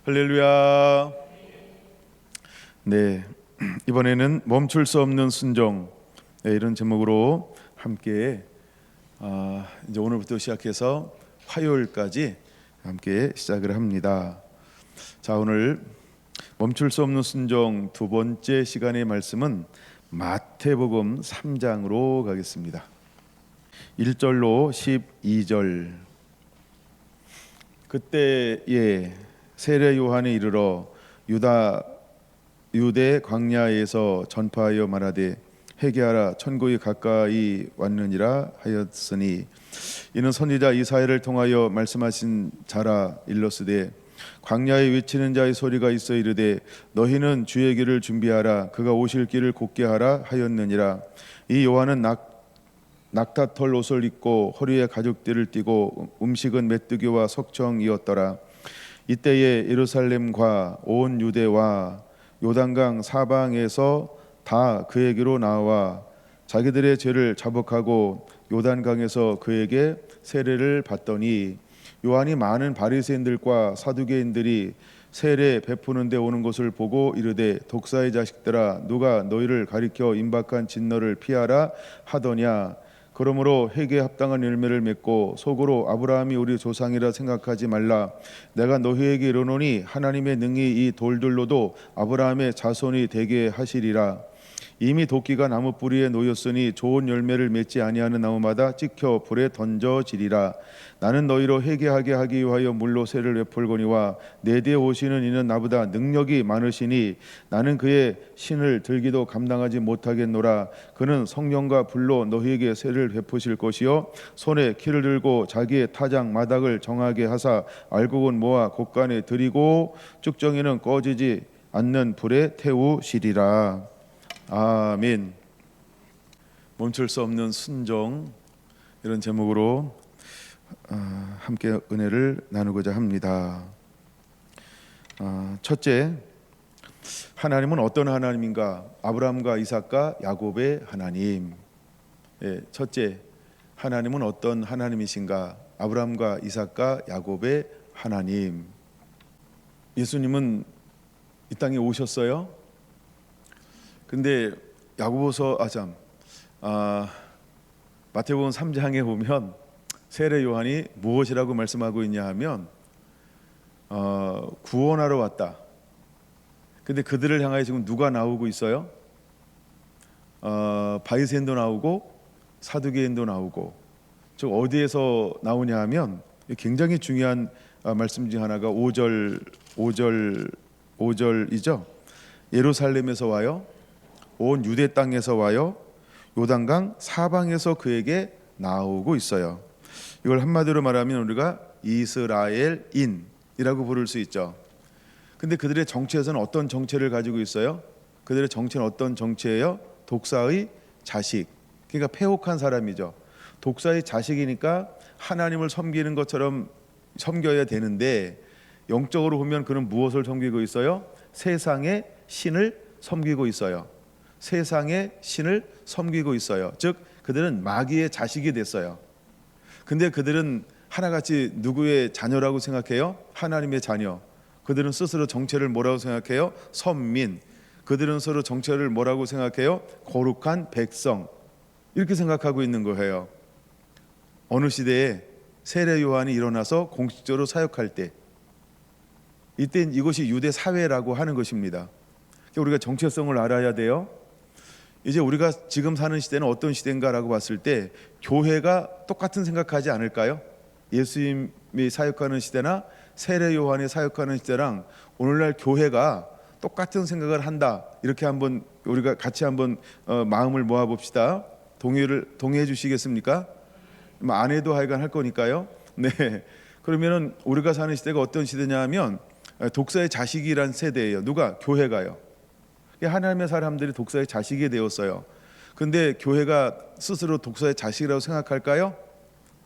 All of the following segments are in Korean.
할렐루야. 네, 이번에는 멈출 수 없는 순종, 이런 제목으로 함께 이제 오늘부터 시작해서 화요일까지 함께 시작을 합니다. 자, 오늘 멈출 수 없는 순종 두 번째 시간의 말씀은 마태복음 3장으로 가겠습니다. 1절로 12절. 그때에 세례 요한이 이르러 유대 광야에서 전파하여 말하되 회개하라, 천국이 가까이 왔느니라 하였으니, 이는 선지자 이사야를 통하여 말씀하신 자라. 일러스되 광야에 외치는 자의 소리가 있어 이르되 너희는 주의 길을 준비하라, 그가 오실 길을 곧게 하라 하였느니라. 이 요한은 낙타털 옷을 입고 허리에 가죽띠를 띠고 음식은 메뚜기와 석청이었더라. 이때에 예루살렘과 온 유대와 요단강 사방에서 다 그에게로 나와 자기들의 죄를 자복하고 요단강에서 그에게 세례를 받더니, 요한이 많은 바리새인들과 사두개인들이 세례 베푸는 데 오는 것을 보고 이르되 독사의 자식들아, 누가 너희를 가리켜 임박한 진노를 피하라 하더냐. 그러므로 회개에 합당한 열매를 맺고 속으로 아브라함이 우리 조상이라 생각하지 말라. 내가 너희에게 이르노니 하나님의 능히 이 돌들로도 아브라함의 자손이 되게 하시리라. 이미 도끼가 나무 뿌리에 놓였으니 좋은 열매를 맺지 아니하는 나무마다 찍혀 불에 던져지리라. 나는 너희로 회개하게 하기 위하여 물로 세를 베풀거니와 내 뒤에 오시는 이는 나보다 능력이 많으시니 나는 그의 신을 들기도 감당하지 못하겠노라. 그는 성령과 불로 너희에게 세를 베푸실 것이요 손에 키를 들고 자기의 타작 마닥을 정하게 하사 알곡은 모아 곳간에 들이고 쭉정이는 꺼지지 않는 불에 태우시리라. 아멘. 멈출 수 없는 순종, 이런 제목으로 함께 은혜를 나누고자 합니다. 첫째, 하나님은 어떤 하나님인가? 아브라함과 이삭과 야곱의 하나님. 첫째, 하나님은 어떤 하나님이신가? 아브라함과 이삭과 야곱의 하나님. 예수님은 이 땅에 오셨어요. 근데 야고보서 마태복음 3장에 보면 세례 요한이 무엇이라고 말씀하고 있냐 하면 구원하러 왔다. 근데 그들을 향하여 지금 누가 나오고 있어요? 바리새인도 나오고 사두개인도 나오고. 즉 어디에서 나오냐 하면 굉장히 중요한 말씀 중 하나가 5절이죠. 예루살렘에서 와요. 온 유대 땅에서 와요. 요단강 사방에서 그에게 나오고 있어요. 이걸 한마디로 말하면 우리가 이스라엘인이라고 부를 수 있죠. 근데 그들의 정체에서는 어떤 정체를 가지고 있어요? 그들의 정체는 어떤 정체예요? 독사의 자식. 그러니까 패옥한 사람이죠. 독사의 자식이니까 하나님을 섬기는 것처럼 섬겨야 되는데, 영적으로 보면 그는 무엇을 섬기고 있어요? 세상의 신을 섬기고 있어요. 세상의 신을 섬기고 있어요. 즉 그들은 마귀의 자식이 됐어요. 근데 그들은 하나같이 누구의 자녀라고 생각해요? 하나님의 자녀. 그들은 스스로 정체를 뭐라고 생각해요? 선민. 그들은 서로 정체를 뭐라고 생각해요? 거룩한 백성. 이렇게 생각하고 있는 거예요. 어느 시대에 세례 요한이 일어나서 공식적으로 사역할 때, 이때 이것이 유대 사회라고 하는 것입니다. 우리가 정체성을 알아야 돼요. 이제 우리가 지금 사는 시대는 어떤 시대인가라고 봤을 때 교회가 똑같은 생각하지 않을까요? 예수님이 사역하는 시대나 세례 요한이 사역하는 시대랑 오늘날 교회가 똑같은 생각을 한다. 이렇게 한번 우리가 같이 한번 마음을 모아 봅시다. 동의해 주시겠습니까? 안 해도 하여간 할 거니까요. 네. 그러면은 우리가 사는 시대가 어떤 시대냐 하면 독사의 자식이란 세대예요. 누가? 교회가요. 하나님의 사람들이 독사의 자식이 되었어요. 근데 교회가 스스로 독사의 자식이라고 생각할까요?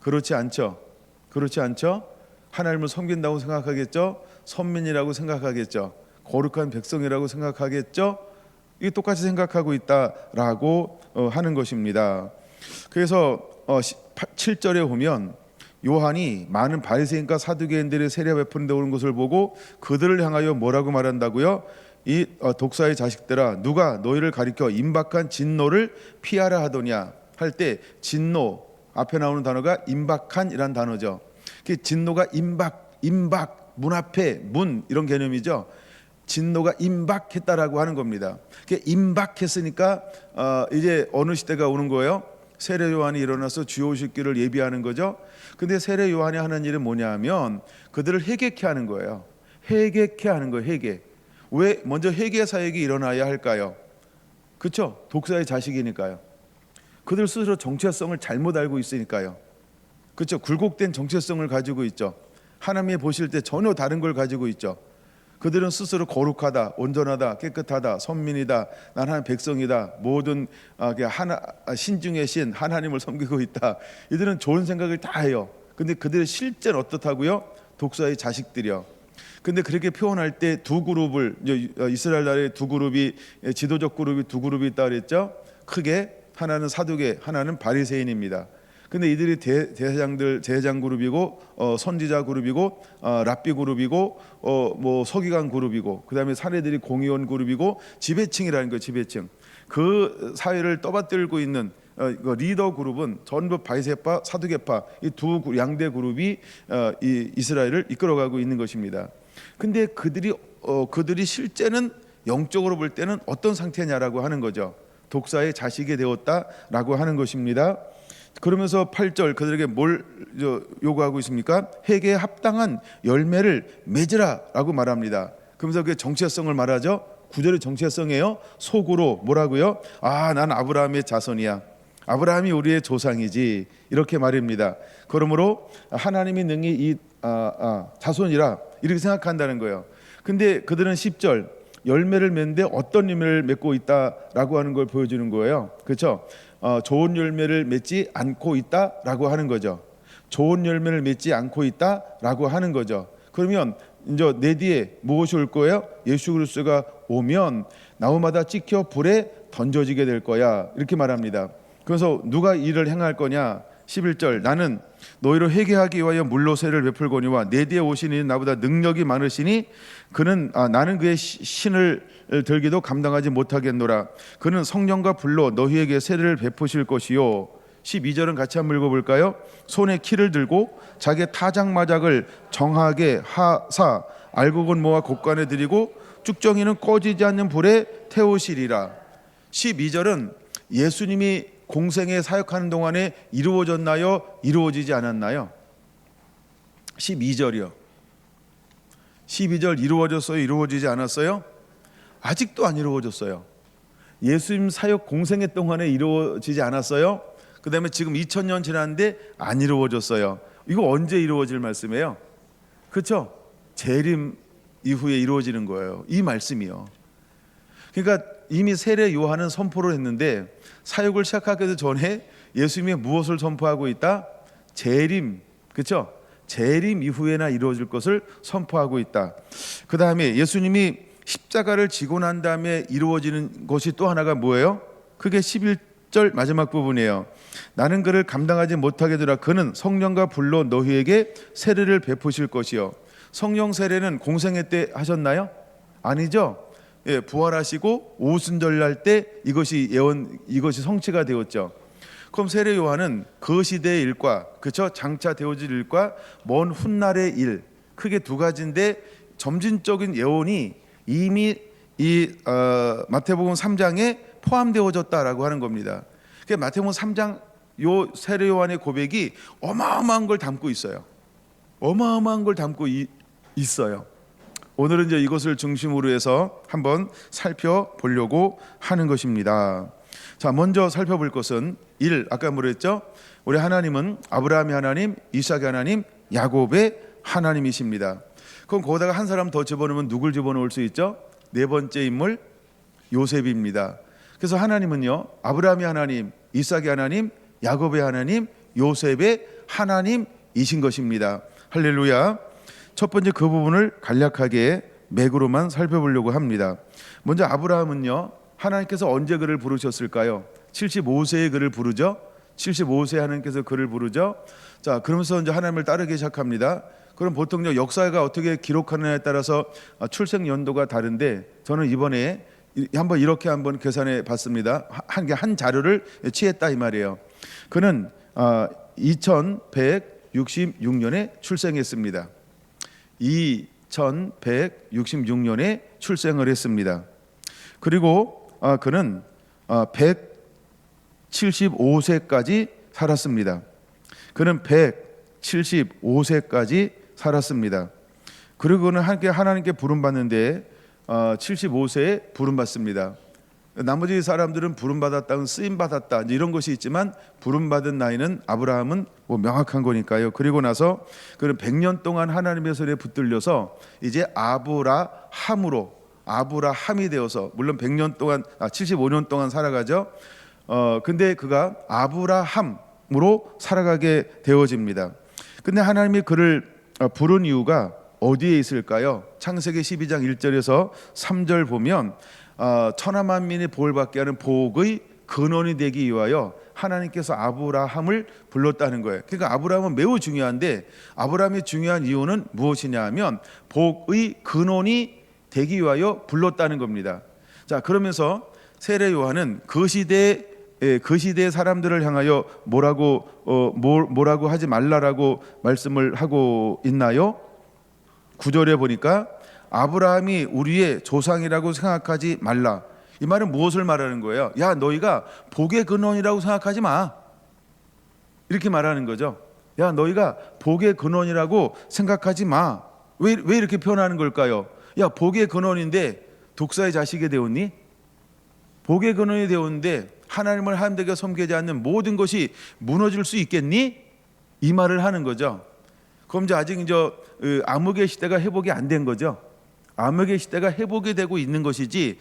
그렇지 않죠. 그렇지 않죠. 하나님을 섬긴다고 생각하겠죠. 선민이라고 생각하겠죠. 거룩한 백성이라고 생각하겠죠. 이게 똑같이 생각하고 있다라고 하는 것입니다. 그래서 7절에 보면 요한이 많은 바리새인과 사두개인들이 세례 베푸는 데 오는 것을 보고 그들을 향하여 뭐라고 말한다고요? 이 독사의 자식들아, 누가 너희를 가리켜 임박한 진노를 피하라 하더냐 할 때, 진노 앞에 나오는 단어가 임박한이란 단어죠. 그 진노가 임박 문 앞에 문 이런 개념이죠. 진노가 임박했다라고 하는 겁니다. 임박했으니까 이제 어느 시대가 오는 거예요? 세례 요한이 일어나서 주여 오실 길을 예비하는 거죠. 근데 세례 요한이 하는 일은 뭐냐면 그들을 회개케 하는 거예요. 회개케 하는 거예요. 회개. 왜 먼저 회개 사역이 일어나야 할까요? 그렇죠? 독사의 자식이니까요. 그들 스스로 정체성을 잘못 알고 있으니까요. 그렇죠? 굴곡된 정체성을 가지고 있죠. 하나님이 보실 때 전혀 다른 걸 가지고 있죠. 그들은 스스로 거룩하다, 온전하다, 깨끗하다, 선민이다, 난 하나님 백성이다, 모든 신 중의 신 하나님을 섬기고 있다. 이들은 좋은 생각을 다 해요. 근데 그들의 실제는 어떻다고요? 독사의 자식들이요. 근데 그렇게 표현할 때 두 그룹을, 이스라엘 나라의 두 그룹이, 지도적 그룹이 두 그룹이 있다 그랬죠. 크게 하나는 사두개, 하나는 바리새인입니다. 근데 이들이 제사장 그룹이고, 선지자 그룹이고, 랍비 그룹이고, 뭐 서기관 그룹이고, 그다음에 사례들이 공의원 그룹이고, 지배층이라는 거예요. 지배층. 그 사회를 떠받들고 있는 리더 그룹은 전부 바리새파, 사두개파 이 두 양대 그룹이 이 이스라엘을 이끌어가고 있는 것입니다. 근데 그들이 실제는 영적으로 볼 때는 어떤 상태냐라고 하는 거죠. 독사의 자식이 되었다라고 하는 것입니다. 그러면서 8절 그들에게 뭘 요구하고 있습니까? 회개에 합당한 열매를 맺으라라고 말합니다. 그러면서 그 정체성을 말하죠. 9절의 정체성이에요. 속으로 뭐라고요? 난 아브라함의 자손이야. 아브라함이 우리의 조상이지. 이렇게 말입니다. 그러므로 하나님이 능히 이 자손이라 이렇게 생각한다는 거예요. 근데 그들은 10절 열매를 맺는데 어떤 열매를 맺고 있다라고 하는 걸 보여주는 거예요. 그렇죠? 좋은 열매를 맺지 않고 있다라고 하는 거죠. 좋은 열매를 맺지 않고 있다라고 하는 거죠. 그러면 이제 내 뒤에 무엇이 올 거예요? 예수 그리스도가 오면 나무마다 찍혀 불에 던져지게 될 거야. 이렇게 말합니다. 그래서 누가 이를 행할 거냐? 11절 나는 너희를 회개하기 위하여 물로 세를 베풀거니와 내 뒤에 오시니 나보다 능력이 많으시니 그는 나는 그의 신을 들기도 감당하지 못하겠노라. 그는 성령과 불로 너희에게 세를 베푸실 것이요. 12절은 같이 한번 읽어볼까요? 손에 키를 들고 자기의 타작마작을 정하게 하사 알곡은 모아 곳간에 들이고 쭉정이는 꺼지지 않는 불에 태우시리라. 12절은 예수님이 공생에 사역하는 동안에 이루어졌나요? 이루어지지 않았나요? 12절이요. 12절 이루어졌어요? 이루어지지 않았어요? 아직도 안 이루어졌어요. 예수님 사역 공생애 동안에 이루어지지 않았어요? 그 다음에 지금 2000년 지났는데 안 이루어졌어요. 이거 언제 이루어질 말씀이에요? 그렇죠? 재림 이후에 이루어지는 거예요. 이 말씀이요. 그러니까 이미 세례 요한은 선포를 했는데 사역을 시작하기도 전에 예수님이 무엇을 선포하고 있다? 재림, 그렇죠? 재림 이후에나 이루어질 것을 선포하고 있다. 그 다음에 예수님이 십자가를 지고 난 다음에 이루어지는 것이 또 하나가 뭐예요? 그게 11절 마지막 부분이에요. 나는 그를 감당하지 못하게 되라. 그는 성령과 불로 너희에게 세례를 베푸실 것이요. 성령 세례는 공생애 때 하셨나요? 아니죠. 예, 부활하시고 오순절날 때 이것이 성취가 되었죠. 그럼 세례 요한은 그 시대의 일과 그렇죠? 장차 되어질 일과 먼 훗날의 일 크게 두 가지인데 점진적인 예언이 이미 이 마태복음 3장에 포함되어졌다라고 하는 겁니다. 그러니까 마태복음 3장 요 세례 요한의 고백이 어마어마한 걸 담고 있어요. 어마어마한 걸 담고 있어요. 오늘은 이제 이것을 중심으로 해서 한번 살펴보려고 하는 것입니다. 자, 먼저 살펴볼 것은 아까 뭐랬죠? 우리 하나님은 아브라함의 하나님, 이삭의 하나님, 야곱의 하나님이십니다. 그럼 거기다가 한 사람 더 집어넣으면 누굴 집어넣을 수 있죠? 네 번째 인물 요셉입니다. 그래서 하나님은요, 아브라함의 하나님, 이삭의 하나님, 야곱의 하나님, 요셉의 하나님이신 것입니다. 할렐루야. 첫 번째 그 부분을 간략하게 맥으로만 살펴보려고 합니다. 먼저 아브라함은요, 하나님께서 언제 그를 부르셨을까요? 75세에 그를 부르죠. 75세 하나님께서 그를 부르죠. 자, 그러면서 이제 하나님을 따르기 시작합니다. 그럼 보통요 역사가 어떻게 기록하느냐에 따라서 출생 연도가 다른데, 저는 이번에 한번 이렇게 한번 계산해 봤습니다. 한 자료를 취했다 이 말이에요. 그는 2166년에 출생했습니다. 2166년에 출생을 했습니다. 그리고 그는 175세까지 살았습니다. 그는 175세까지 살았습니다. 그리고는 하나님께 부름받는데 75세에 부름받습니다. 나머지 사람들은 부름받았다, 쓰임받았다 이런 것이 있지만 부름받은 나이는 아브라함은 명확한 거니까요. 그리고 나서 그는 100년 동안 하나님의 손에 붙들려서 이제 아브라함이 되어서, 물론 100년 동안 75년 동안 살아가죠. 근데 그가 아브라함으로 살아가게 되어집니다. 근데 하나님이 그를 부른 이유가 어디에 있을까요? 창세기 12장 1절에서 3절 보면 천하만민이 복을 받게 하는 복의 근원이 되기 위하여 하나님께서 아브라함을 불렀다는 거예요. 그러니까 아브라함은 매우 중요한데, 아브라함이 중요한 이유는 무엇이냐 하면 복의 근원이 되기 위하여 불렀다는 겁니다. 자, 그러면서 세례 요한은 그 시대의 사람들을 향하여 뭐라고 하지 말라라고 말씀을 하고 있나요? 9절에 보니까 아브라함이 우리의 조상이라고 생각하지 말라. 이 말은 무엇을 말하는 거예요? 야, 너희가 복의 근원이라고 생각하지 마, 이렇게 말하는 거죠. 야, 너희가 복의 근원이라고 생각하지 마. 왜 이렇게 표현하는 걸까요? 야, 복의 근원인데 독사의 자식이 되었니? 복의 근원이 되었는데 하나님을 하나님되게 섬기지 않는 모든 것이 무너질 수 있겠니? 이 말을 하는 거죠. 그럼 이제 아직 암흑의 시대가 회복이 안 된 거죠. 암흑의 시대가 회복이 되고 있는 것이지,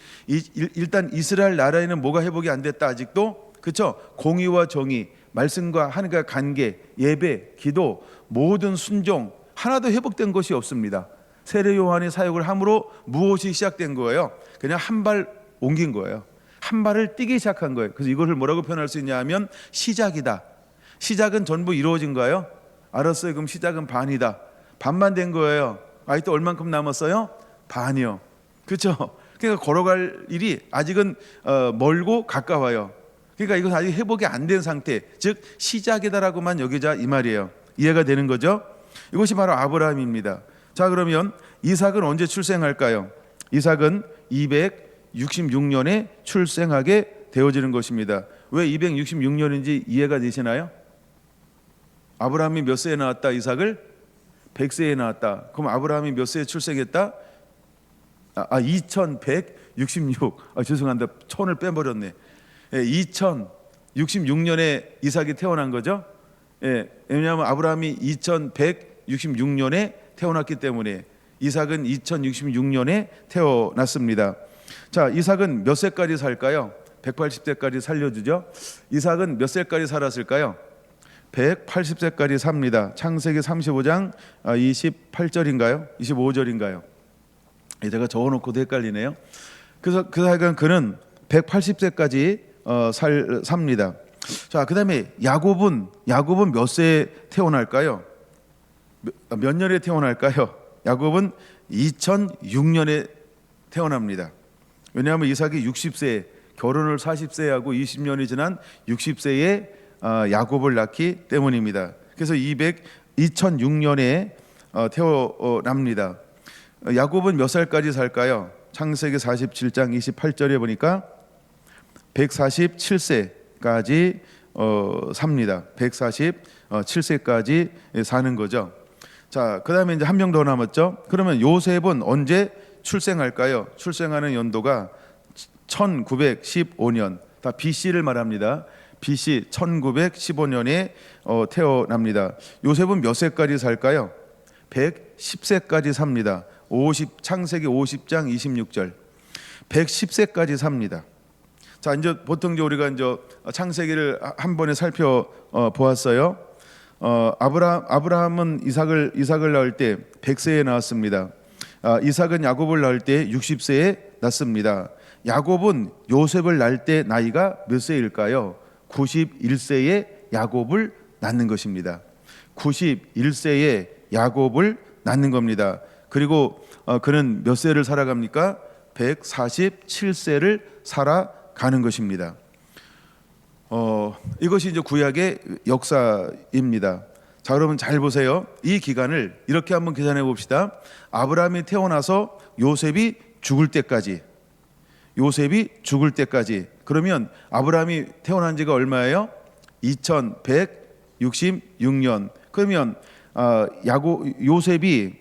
일단 이스라엘 나라에는 뭐가 회복이 안 됐다 아직도, 그렇죠? 공의와 정의, 말씀과 하나님과 관계, 예배, 기도, 모든 순종 하나도 회복된 것이 없습니다. 세례 요한의 사역을 함으로 무엇이 시작된 거예요? 그냥 한 발 옮긴 거예요. 한 발을 뛰기 시작한 거예요. 그래서 이것을 뭐라고 표현할 수 있냐 하면 시작이다. 시작은 전부 이루어진가요? 알았어요. 그럼 시작은 반이다. 반만 된 거예요. 아직도 얼만큼 남았어요? 반이요. 그렇죠? 그러니까 걸어갈 일이 아직은 멀고 가까워요. 그러니까 이건 아직 회복이 안 된 상태, 즉 시작이다라고만 여기자 이 말이에요. 이해가 되는 거죠? 이것이 바로 아브라함입니다. 자, 그러면 이삭은 언제 출생할까요? 이삭은 266년에 출생하게 되어지는 것입니다. 왜 266년인지 이해가 되시나요? 아브라함이 몇 세에 낳았다 이삭을? 100세에 낳았다. 그럼 아브라함이 몇 세에 출생했다? 2166. 죄송합니다. 천을 빼버렸네. 2066년에 이삭이 태어난 거죠. 왜냐하면 아브라함이 2166년에 태어났기 때문에 이삭은 2066년에 태어났습니다. 자, 이삭은 몇 세까지 살까요? 180세까지 살려주죠. 이삭은 몇 세까지 살았을까요? 180세까지 삽니다. 창세기 35장 28절인가요? 25절인가요? 제가 적어놓고도 헷갈리네요. 그래서 그는 180세까지 삽니다. 자, 그다음에 야곱은 몇 세에 태어날까요? 몇 년에 태어날까요? 야곱은 2006년에 태어납니다. 왜냐하면 이삭이 60세에 결혼을 40세에 하고 20년이 지난 60세에 야곱을 낳기 때문입니다. 그래서 2006년에 태어납니다. 야곱은 몇 살까지 살까요? 창세기 47장 28절에 보니까 147세까지 삽니다. 147세까지 사는 거죠. 자, 그다음에 이제 한 명 더 남았죠. 그러면 요셉은 언제 출생할까요? 출생하는 연도가 1915년, 다 BC를 말합니다. BC 1915년에 태어납니다. 요셉은 몇 세까지 살까요? 110세까지 삽니다. 창세기 50장 26절. 110세까지 삽니다. 자, 이제 보통 우리가 이제 창세기를 한 번에 살펴 보았어요. 아브라함은 이삭을 낳을 때 100세에 낳았습니다. 이삭은 야곱을 낳을 때 60세에 낳습니다. 야곱은 요셉을 낳을 때 나이가 몇 세일까요? 91세에 야곱을 낳는 것입니다. 91세에 야곱을 낳는 겁니다. 그리고 그는 몇 세를 살아갑니까? 147세를 살아가는 것입니다. 이것이 이제 구약의 역사입니다. 자, 여러분 잘 보세요. 이 기간을 이렇게 한번 계산해 봅시다. 아브라함이 태어나서 요셉이 죽을 때까지, 그러면 아브라함이 태어난 지가 얼마예요? 2166년. 그러면 요셉이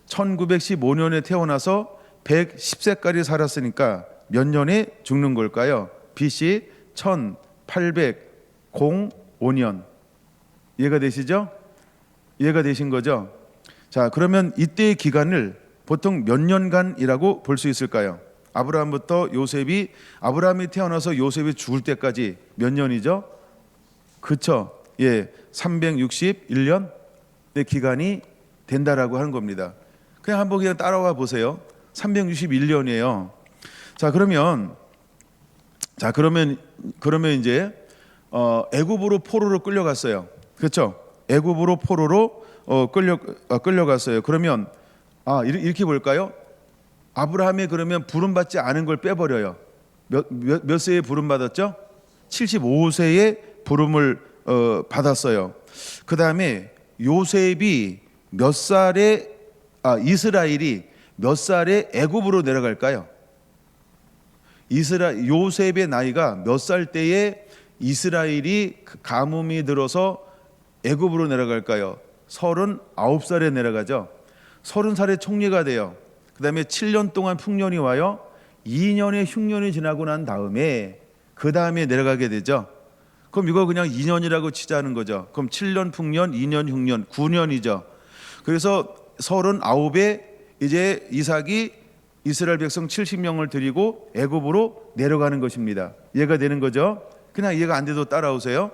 1915년에 태어나서 110세까지 살았으니까 몇 년에 죽는 걸까요? BC 1805년. 이해가 되시죠? 이해가 되신 거죠? 자, 그러면 이때의 기간을 보통 몇 년간이라고 볼 수 있을까요? 아브라함이 태어나서 요셉이 죽을 때까지 몇 년이죠? 그쵸? 예, 361년의 기간이 된다라고 하는 겁니다. 그냥 한번 따라와 보세요. 361년이에요. 그러면 이제 애굽으로 포로로 끌려갔어요. 그렇죠? 애굽으로 포로로 끌려갔어요. 그러면 이렇게 볼까요? 아브라함이 그러면 부름받지 않은 걸 빼버려요. 몇 세에 부름받았죠? 75세에 부름을 받았어요. 그 다음에 요셉이 이스라엘이 몇 살에 애굽으로 내려갈까요? 요셉의 나이가 몇 살 때에 이스라엘이 가뭄이 들어서 애굽으로 내려갈까요? 39살에 내려가죠. 30살에 총리가 돼요. 그 다음에 7년 동안 풍년이 와요. 2년의 흉년이 지나고 난 다음에 그 다음에 내려가게 되죠. 그럼 이거 그냥 2년이라고 치자는 거죠. 그럼 7년 풍년, 2년 흉년, 9년이죠. 그래서 39에 이제 이삭이 이스라엘 백성 70명을 데리고 애굽으로 내려가는 것입니다. 이해가 되는 거죠? 그냥 이해가 안 돼도 따라오세요.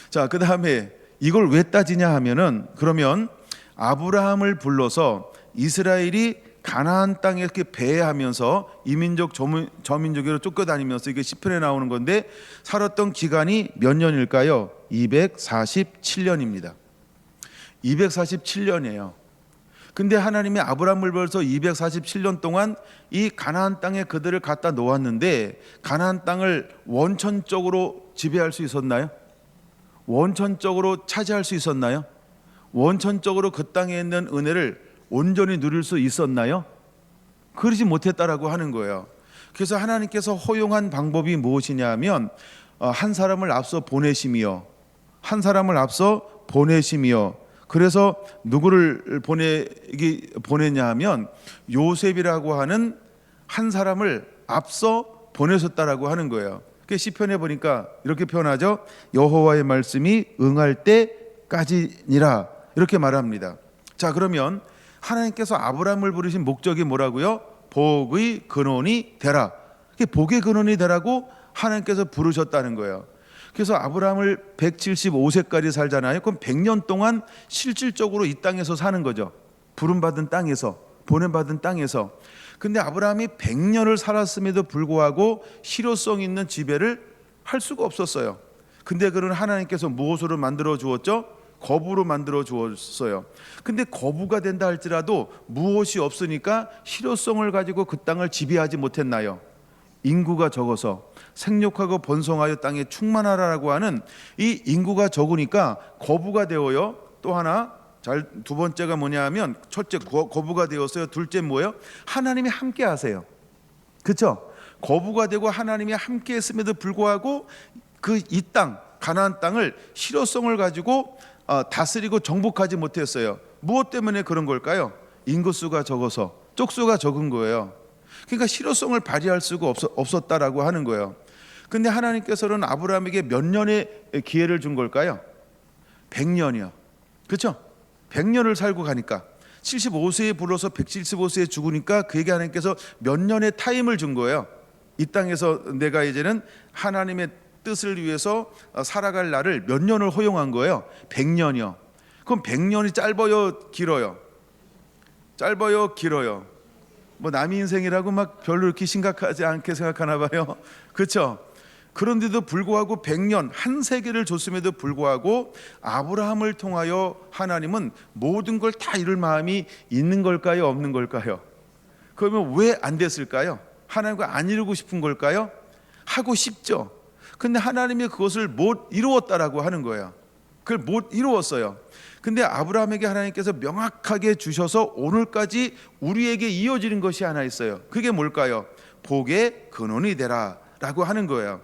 자, 그 다음에 이걸 왜 따지냐 하면은, 그러면 아브라함을 불러서 이스라엘이 가나안 땅에 이렇게 배회하면서 이민족 저민족으로 쫓겨다니면서, 이게 시편에 나오는 건데 살았던 기간이 몇 년일까요? 247년입니다. 247년이에요. 근데 하나님이 아브라함을 벌써 247년 동안 이 가나안 땅에 그들을 갖다 놓았는데, 가나안 땅을 원천적으로 지배할 수 있었나요? 원천적으로 차지할 수 있었나요? 원천적으로 그 땅에 있는 은혜를 온전히 누릴 수 있었나요? 그러지 못했다라고 하는 거예요. 그래서 하나님께서 허용한 방법이 무엇이냐 하면, 한 사람을 앞서 보내심이요. 그래서 누구를 보냈냐 하면 요셉이라고 하는 한 사람을 앞서 보내셨다라고 하는 거예요. 그 시편에 보니까 이렇게 표현하죠. 여호와의 말씀이 응할 때까지니라, 이렇게 말합니다. 자, 그러면 하나님께서 아브라함을 부르신 목적이 뭐라고요? 복의 근원이 되라. 복의 근원이 되라고 하나님께서 부르셨다는 거예요. 그래서 아브라함을 175세까지 살잖아요. 그럼 100년 동안 실질적으로 이 땅에서 사는 거죠. 부름받은 땅에서, 보냄받은 땅에서. 근데 아브라함이 100년을 살았음에도 불구하고 실효성 있는 지배를 할 수가 없었어요. 근데 그는 하나님께서 무엇으로 만들어 주었죠? 거부로 만들어 주었어요. 근데 거부가 된다 할지라도 무엇이 없으니까 실효성을 가지고 그 땅을 지배하지 못했나요? 인구가 적어서, 생육하고 번성하여 땅에 충만하라고 하는 이 인구가 적으니까 거부가 되어요. 또 하나, 두 번째가 뭐냐 하면, 첫째 거부가 되었어요. 둘째 뭐예요? 하나님이 함께 하세요. 그렇죠? 거부가 되고 하나님이 함께 했음에도 불구하고 이 땅, 가나안 땅을 실효성을 가지고 다스리고 정복하지 못했어요. 무엇 때문에 그런 걸까요? 인구수가 적어서, 쪽수가 적은 거예요. 그러니까 실효성을 발휘할 수가 없었다라고 하는 거예요. 근데 하나님께서는 아브라함에게 몇 년의 기회를 준 걸까요? 100년이요. 그렇죠? 100년을 살고 가니까, 75세에 불러서 175세에 죽으니까 그에게 하나님께서 몇 년의 타임을 준 거예요. 이 땅에서 내가 이제는 하나님의 뜻을 위해서 살아갈 날을 몇 년을 허용한 거예요? 100년이요. 그럼 100년이 짧아요, 길어요? 짧아요, 길어요? 뭐 남의 인생이라고 막 별로 이렇게 심각하지 않게 생각하나 봐요. 그렇죠? 그런데도 불구하고 100년 한 세계를 줬음에도 불구하고 아브라함을 통하여 하나님은 모든 걸 다 이룰 마음이 있는 걸까요, 없는 걸까요? 그러면 왜 안 됐을까요? 하나님과 안 이루고 싶은 걸까요? 하고 싶죠. 근데 하나님이 그것을 못 이루었다라고 하는 거예요. 그걸 못 이루었어요. 근데 아브라함에게 하나님께서 명확하게 주셔서 오늘까지 우리에게 이어지는 것이 하나 있어요. 그게 뭘까요? 복의 근원이 되라 라고 하는 거예요.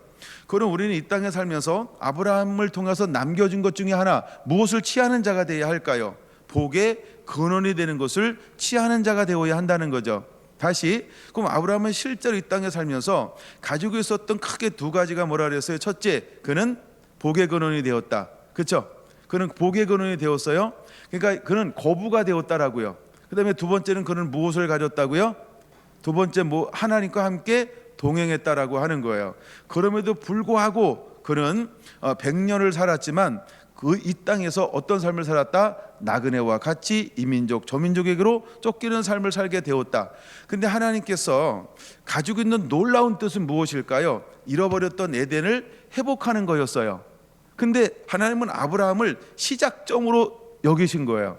그럼 우리는 이 땅에 살면서 아브라함을 통해서 남겨준 것 중에 하나, 무엇을 취하는 자가 되어야 할까요? 복의 근원이 되는 것을 취하는 자가 되어야 한다는 거죠. 다시, 그럼 아브라함은 실제로 이 땅에 살면서 가지고 있었던 크게 두 가지가 뭐라 그랬어요? 첫째, 그는 복의 근원이 되었다. 그렇죠? 그는 복의 근원이 되었어요. 그러니까 그는 거부가 되었다라고요. 그 다음에 두 번째는 그는 무엇을 가졌다고요? 두 번째, 하나님과 함께 동행했다라고 하는 거예요. 그럼에도 불구하고 그는 100년을 살았지만 이 땅에서 어떤 삶을 살았다? 나그네와 같이 이민족 저민족에게로 쫓기는 삶을 살게 되었다. 근데 하나님께서 가지고 있는 놀라운 뜻은 무엇일까요? 잃어버렸던 에덴을 회복하는 거였어요. 근데 하나님은 아브라함을 시작점으로 여기신 거예요.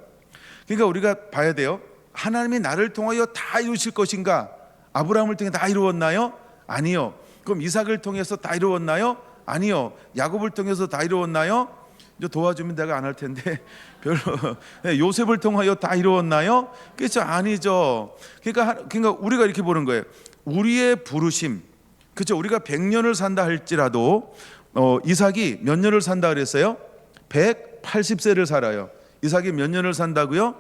그러니까 우리가 봐야 돼요. 하나님이 나를 통하여 다 이루실 것인가? 아브라함을 통해 다 이루었나요? 아니요. 그럼 이삭을 통해서 다 이루었나요? 아니요. 야곱을 통해서 다 이루었나요? 이제 도와주면 내가 안 할 텐데 별로. 요셉을 통하여 다 이루었나요? 그렇죠? 아니죠. 그러니까 우리가 이렇게 보는 거예요. 우리의 부르심, 그렇죠? 우리가 100년을 산다 할지라도 이삭이 몇 년을 산다 그랬어요? 180세를 살아요. 이삭이 몇 년을 산다고요?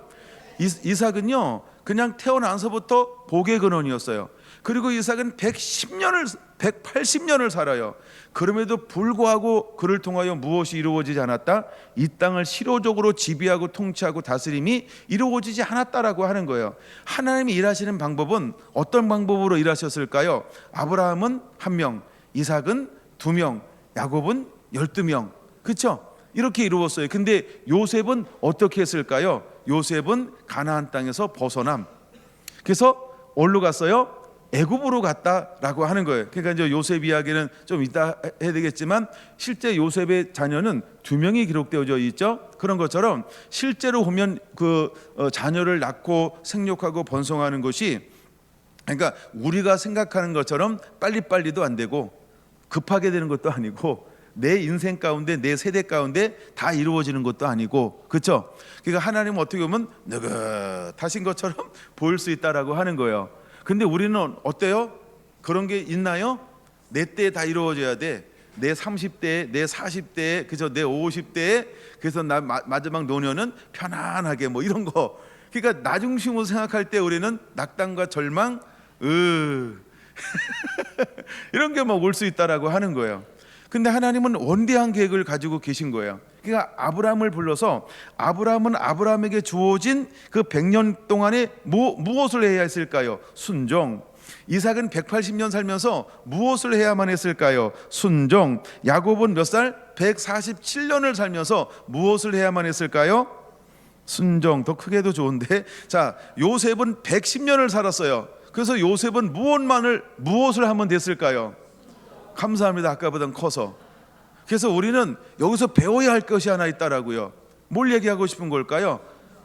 이삭은요, 그냥 태어나서부터 복의 근원이었어요. 그리고 이삭은 180년을 살아요. 그럼에도 불구하고 그를 통하여 무엇이 이루어지지 않았다? 이 땅을 실효적으로 지배하고 통치하고 다스림이 이루어지지 않았다라고 하는 거예요. 하나님이 일하시는 방법은 어떤 방법으로 일하셨을까요? 아브라함은 1명, 이삭은 2명, 야곱은 12명. 그렇죠? 이렇게 이루었어요. 근데 요셉은 어떻게 했을까요? 요셉은 가나안 땅에서 벗어남. 그래서 어디로 갔어요? 애굽으로 갔다라고 하는 거예요. 그러니까 이제 요셉 이야기는 좀 이따 해야 되겠지만 실제 요셉의 자녀는 2명이 기록되어져 있죠. 그런 것처럼 실제로 보면 자녀를 낳고 생육하고 번성하는 것이, 그러니까 우리가 생각하는 것처럼 빨리빨리도 안 되고 급하게 되는 것도 아니고 내 인생 가운데 내 세대 가운데 다 이루어지는 것도 아니고, 그렇죠? 그러니까 하나님은 어떻게 보면 느긋하신 것처럼 보일 수 있다라고 하는 거예요. 근데 우리는 어때요? 그런 게 있나요? 내 때에 다 이루어져야 돼. 내 30대에, 내 40대에, 그죠? 내 50대에, 그래서 나 마지막 노년은 편안하게 뭐 이런 거. 그러니까 나 중심으로 생각할 때 우리는 낙담과 절망, 이런 게 막 올 수 있다라고 하는 거예요. 근데 하나님은 원대한 계획을 가지고 계신 거예요. 그러니까 아브라함을 불러서 아브라함은 아브라함에게 주어진 그 100년 동안에 무엇을 해야 했을까요? 순종. 이삭은 180년 살면서 무엇을 해야만 했을까요? 순종. 야곱은 몇 살? 147년을 살면서 무엇을 해야만 했을까요? 순종. 더 크게 해도 좋은데, 자, 요셉은 110년을 살았어요. 그래서 요셉은 무엇을 하면 됐을까요? 감사합니다. 아까보단 커서. 그래서 우리는 여기서 배워야 할 것이 하나 있다라고요. 뭘 얘기하고 싶은 걸까요?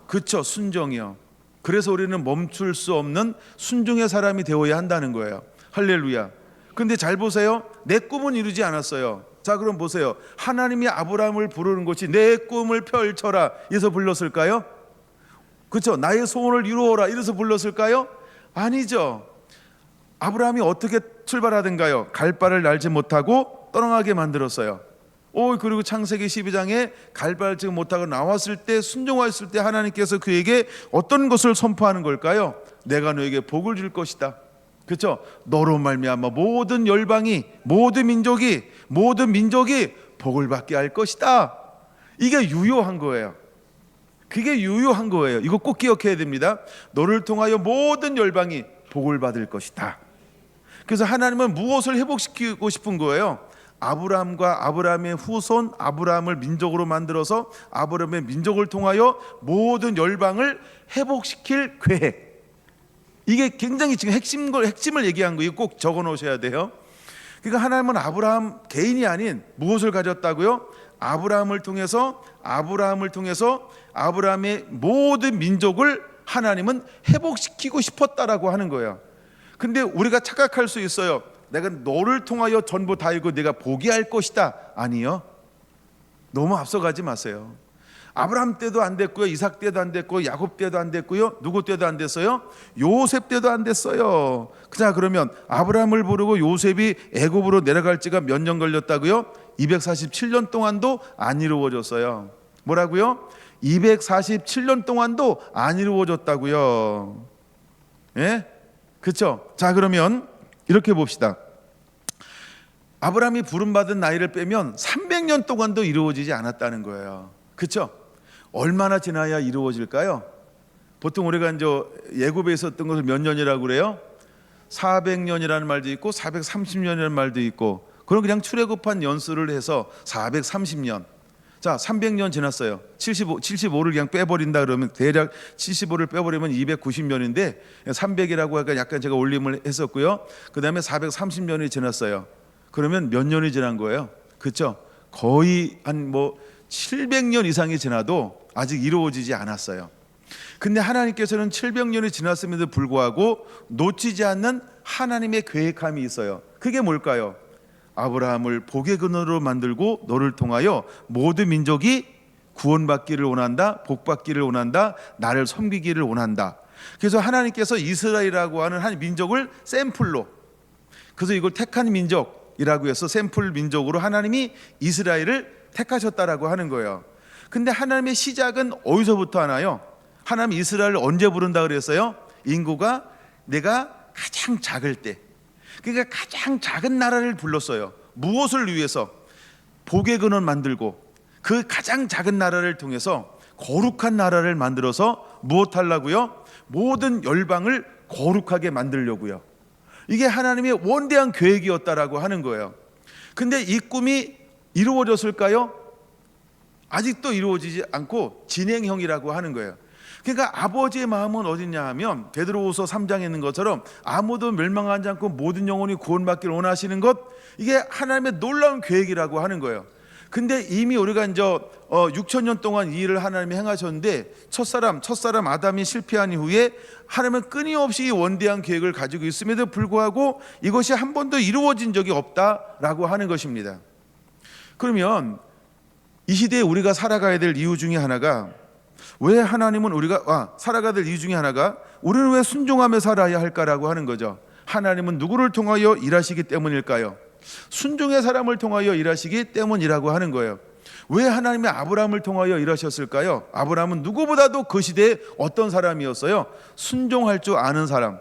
그쵸, 순종이요. 그래서 우리는 멈출 수 없는 순종의 사람이 되어야 한다는 거예요. 할렐루야. 근데 잘 보세요. 내 꿈은 이루지 않았어요. 자, 그럼 보세요. 하나님이 아브라함을 부르는 것이 내 꿈을 펼쳐라 이래서 불렀을까요? 그쵸, 나의 소원을 이루어라 이래서 불렀을까요? 아니죠. 아브라함이 어떻게 출발하던가요? 갈 바를 알지 못하고 떠나게 만들었어요. 그리고 창세기 12장에 갈 바를 알지 못하고 나왔을 때, 순종하였을 때 하나님께서 그에게 어떤 것을 선포하는 걸까요? 내가 너에게 복을 줄 것이다. 그렇죠? 너로 말미암아 모든 열방이, 모든 민족이 복을 받게 할 것이다. 이게 유효한 거예요. 그게 유효한 거예요. 이거 꼭 기억해야 됩니다. 너를 통하여 모든 열방이 복을 받을 것이다. 그래서 하나님은 무엇을 회복시키고 싶은 거예요? 아브라함과 아브라함의 후손, 아브라함을 민족으로 만들어서 아브라함의 민족을 통하여 모든 열방을 회복시킬 계획. 이게 굉장히 지금 핵심을 얘기한 거예요. 꼭 적어 놓으셔야 돼요. 그러니까 하나님은 아브라함 개인이 아닌 무엇을 가졌다고요? 아브라함을 통해서 아브라함의 모든 민족을 하나님은 회복시키고 싶었다라고 하는 거예요. 근데 우리가 착각할 수 있어요. 내가 너를 통하여 전부 다 이루고 내가 포기할 것이다. 아니요. 너무 앞서가지 마세요. 아브라함 때도 안 됐고요, 이삭 때도 안 됐고, 야곱 때도 안 됐고요, 누구 때도 안 됐어요? 요셉 때도 안 됐어요. 자, 그러면 아브라함을 부르고 요셉이 애굽으로 내려갈 지가 몇 년 걸렸다고요? 247년 동안도 안 이루어졌어요. 뭐라고요? 247년 동안도 안 이루어졌다고요. 예? 그렇죠? 자, 그러면 이렇게 봅시다. 아브라함이 부름받은 나이를 빼면 300년 동안도 이루어지지 않았다는 거예요. 그렇죠? 얼마나 지나야 이루어질까요? 보통 우리가 이제 예굽에 있었던 것을 몇 년이라고 그래요? 400년이라는 말도 있고 430년이라는 말도 있고, 그럼 그냥 출애굽한 연수를 해서 430년. 자, 300년 지났어요. 75를 그냥 빼버린다 그러면 대략 75를 빼버리면 290년인데 300이라고 하니까 약간 제가 올림을 했었고요. 그 다음에 430년이 지났어요. 그러면 몇 년이 지난 거예요? 그렇죠? 거의 한 700년 이상이 지나도 아직 이루어지지 않았어요. 근데 하나님께서는 700년이 지났음에도 불구하고 놓치지 않는 하나님의 계획함이 있어요. 그게 뭘까요? 아브라함을 복의 근원으로 만들고 너를 통하여 모든 민족이 구원받기를 원한다, 복받기를 원한다, 나를 섬기기를 원한다. 그래서 하나님께서 이스라엘이라고 하는 한 민족을 샘플로, 그래서 이걸 택한 민족이라고 해서 샘플 민족으로 하나님이 이스라엘을 택하셨다라고 하는 거예요. 근데 하나님의 시작은 어디서부터 하나요? 하나님 이스라엘을 언제 부른다 그랬어요? 인구가 내가 가장 작을 때, 그러니까 가장 작은 나라를 불렀어요. 무엇을 위해서? 복의 근원 만들고 그 가장 작은 나라를 통해서 거룩한 나라를 만들어서 무엇 하려고요? 모든 열방을 거룩하게 만들려고요. 이게 하나님의 원대한 계획이었다라고 하는 거예요. 근데 이 꿈이 이루어졌을까요? 아직도 이루어지지 않고 진행형이라고 하는 거예요. 그러니까 아버지의 마음은 어딨냐 하면 베드로후서 3장에 있는 것처럼 아무도 멸망하지 않고 모든 영혼이 구원받기를 원하시는 것, 이게 하나님의 놀라운 계획이라고 하는 거예요. 근데 이미 우리가 이제 6,000년 동안 이 일을 하나님이 행하셨는데 첫사람 아담이 실패한 이후에 하나님은 끊임없이 원대한 계획을 가지고 있음에도 불구하고 이것이 한 번도 이루어진 적이 없다라고 하는 것입니다. 그러면 이 시대에 우리가 살아가야 될 이유 중에 하나가, 왜 하나님은 우리가 살아가야 될 이유 중에 하나가 우리는 왜 순종하며 살아야 할까라고 하는 거죠. 하나님은 누구를 통하여 일하시기 때문일까요? 순종의 사람을 통하여 일하시기 때문이라고 하는 거예요. 왜 하나님이 아브라함을 통하여 일하셨을까요? 아브라함은 누구보다도 그 시대에 어떤 사람이었어요? 순종할 줄 아는 사람.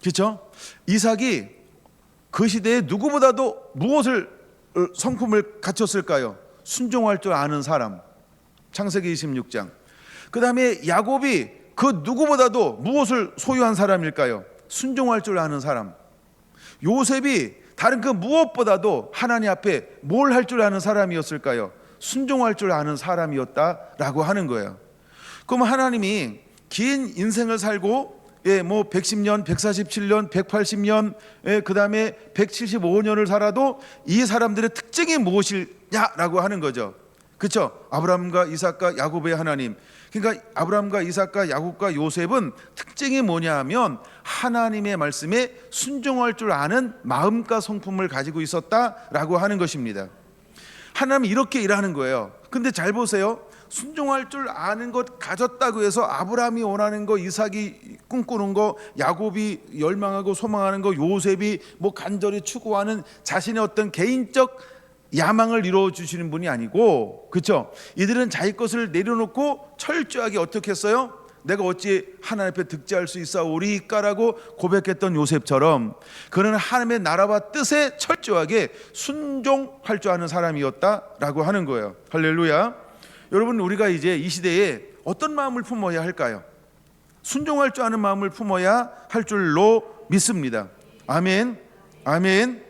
그렇죠? 이삭이 그 시대에 누구보다도 무엇을 성품을 갖췄을까요? 순종할 줄 아는 사람. 창세기 26장. 그 다음에 야곱이 그 누구보다도 무엇을 소유한 사람일까요? 순종할 줄 아는 사람. 요셉이 다른 그 무엇보다도 하나님 앞에 뭘 할 줄 아는 사람이었을까요? 순종할 줄 아는 사람이었다라고 하는 거예요. 그럼 하나님이 긴 인생을 살고 110년, 147년, 180년, 그 다음에 175년을 살아도 이 사람들의 특징이 무엇이냐라고 하는 거죠. 그렇죠? 아브라함과 이삭과 야곱의 하나님. 그러니까 아브라함과 이삭과 야곱과 요셉은 특징이 뭐냐 하면 하나님의 말씀에 순종할 줄 아는 마음과 성품을 가지고 있었다라고 하는 것입니다. 하나님이 이렇게 일하는 거예요. 근데 잘 보세요. 순종할 줄 아는 것 가졌다고 해서 아브라함이 원하는 거, 이삭이 꿈꾸는 거, 야곱이 열망하고 소망하는 거, 요셉이 간절히 추구하는 자신의 어떤 개인적 야망을 이루어 주시는 분이 아니고, 그렇죠? 이들은 자기 것을 내려놓고 철저하게 어떻게 했어요? 내가 어찌 하나님 앞에 득지할 수 있사오리까라고 고백했던 요셉처럼 그는 하나님의 나라와 뜻에 철저하게 순종할 줄 아는 사람이었다라고 하는 거예요. 할렐루야. 여러분, 우리가 이제 이 시대에 어떤 마음을 품어야 할까요? 순종할 줄 아는 마음을 품어야 할 줄로 믿습니다. 아멘. 아멘.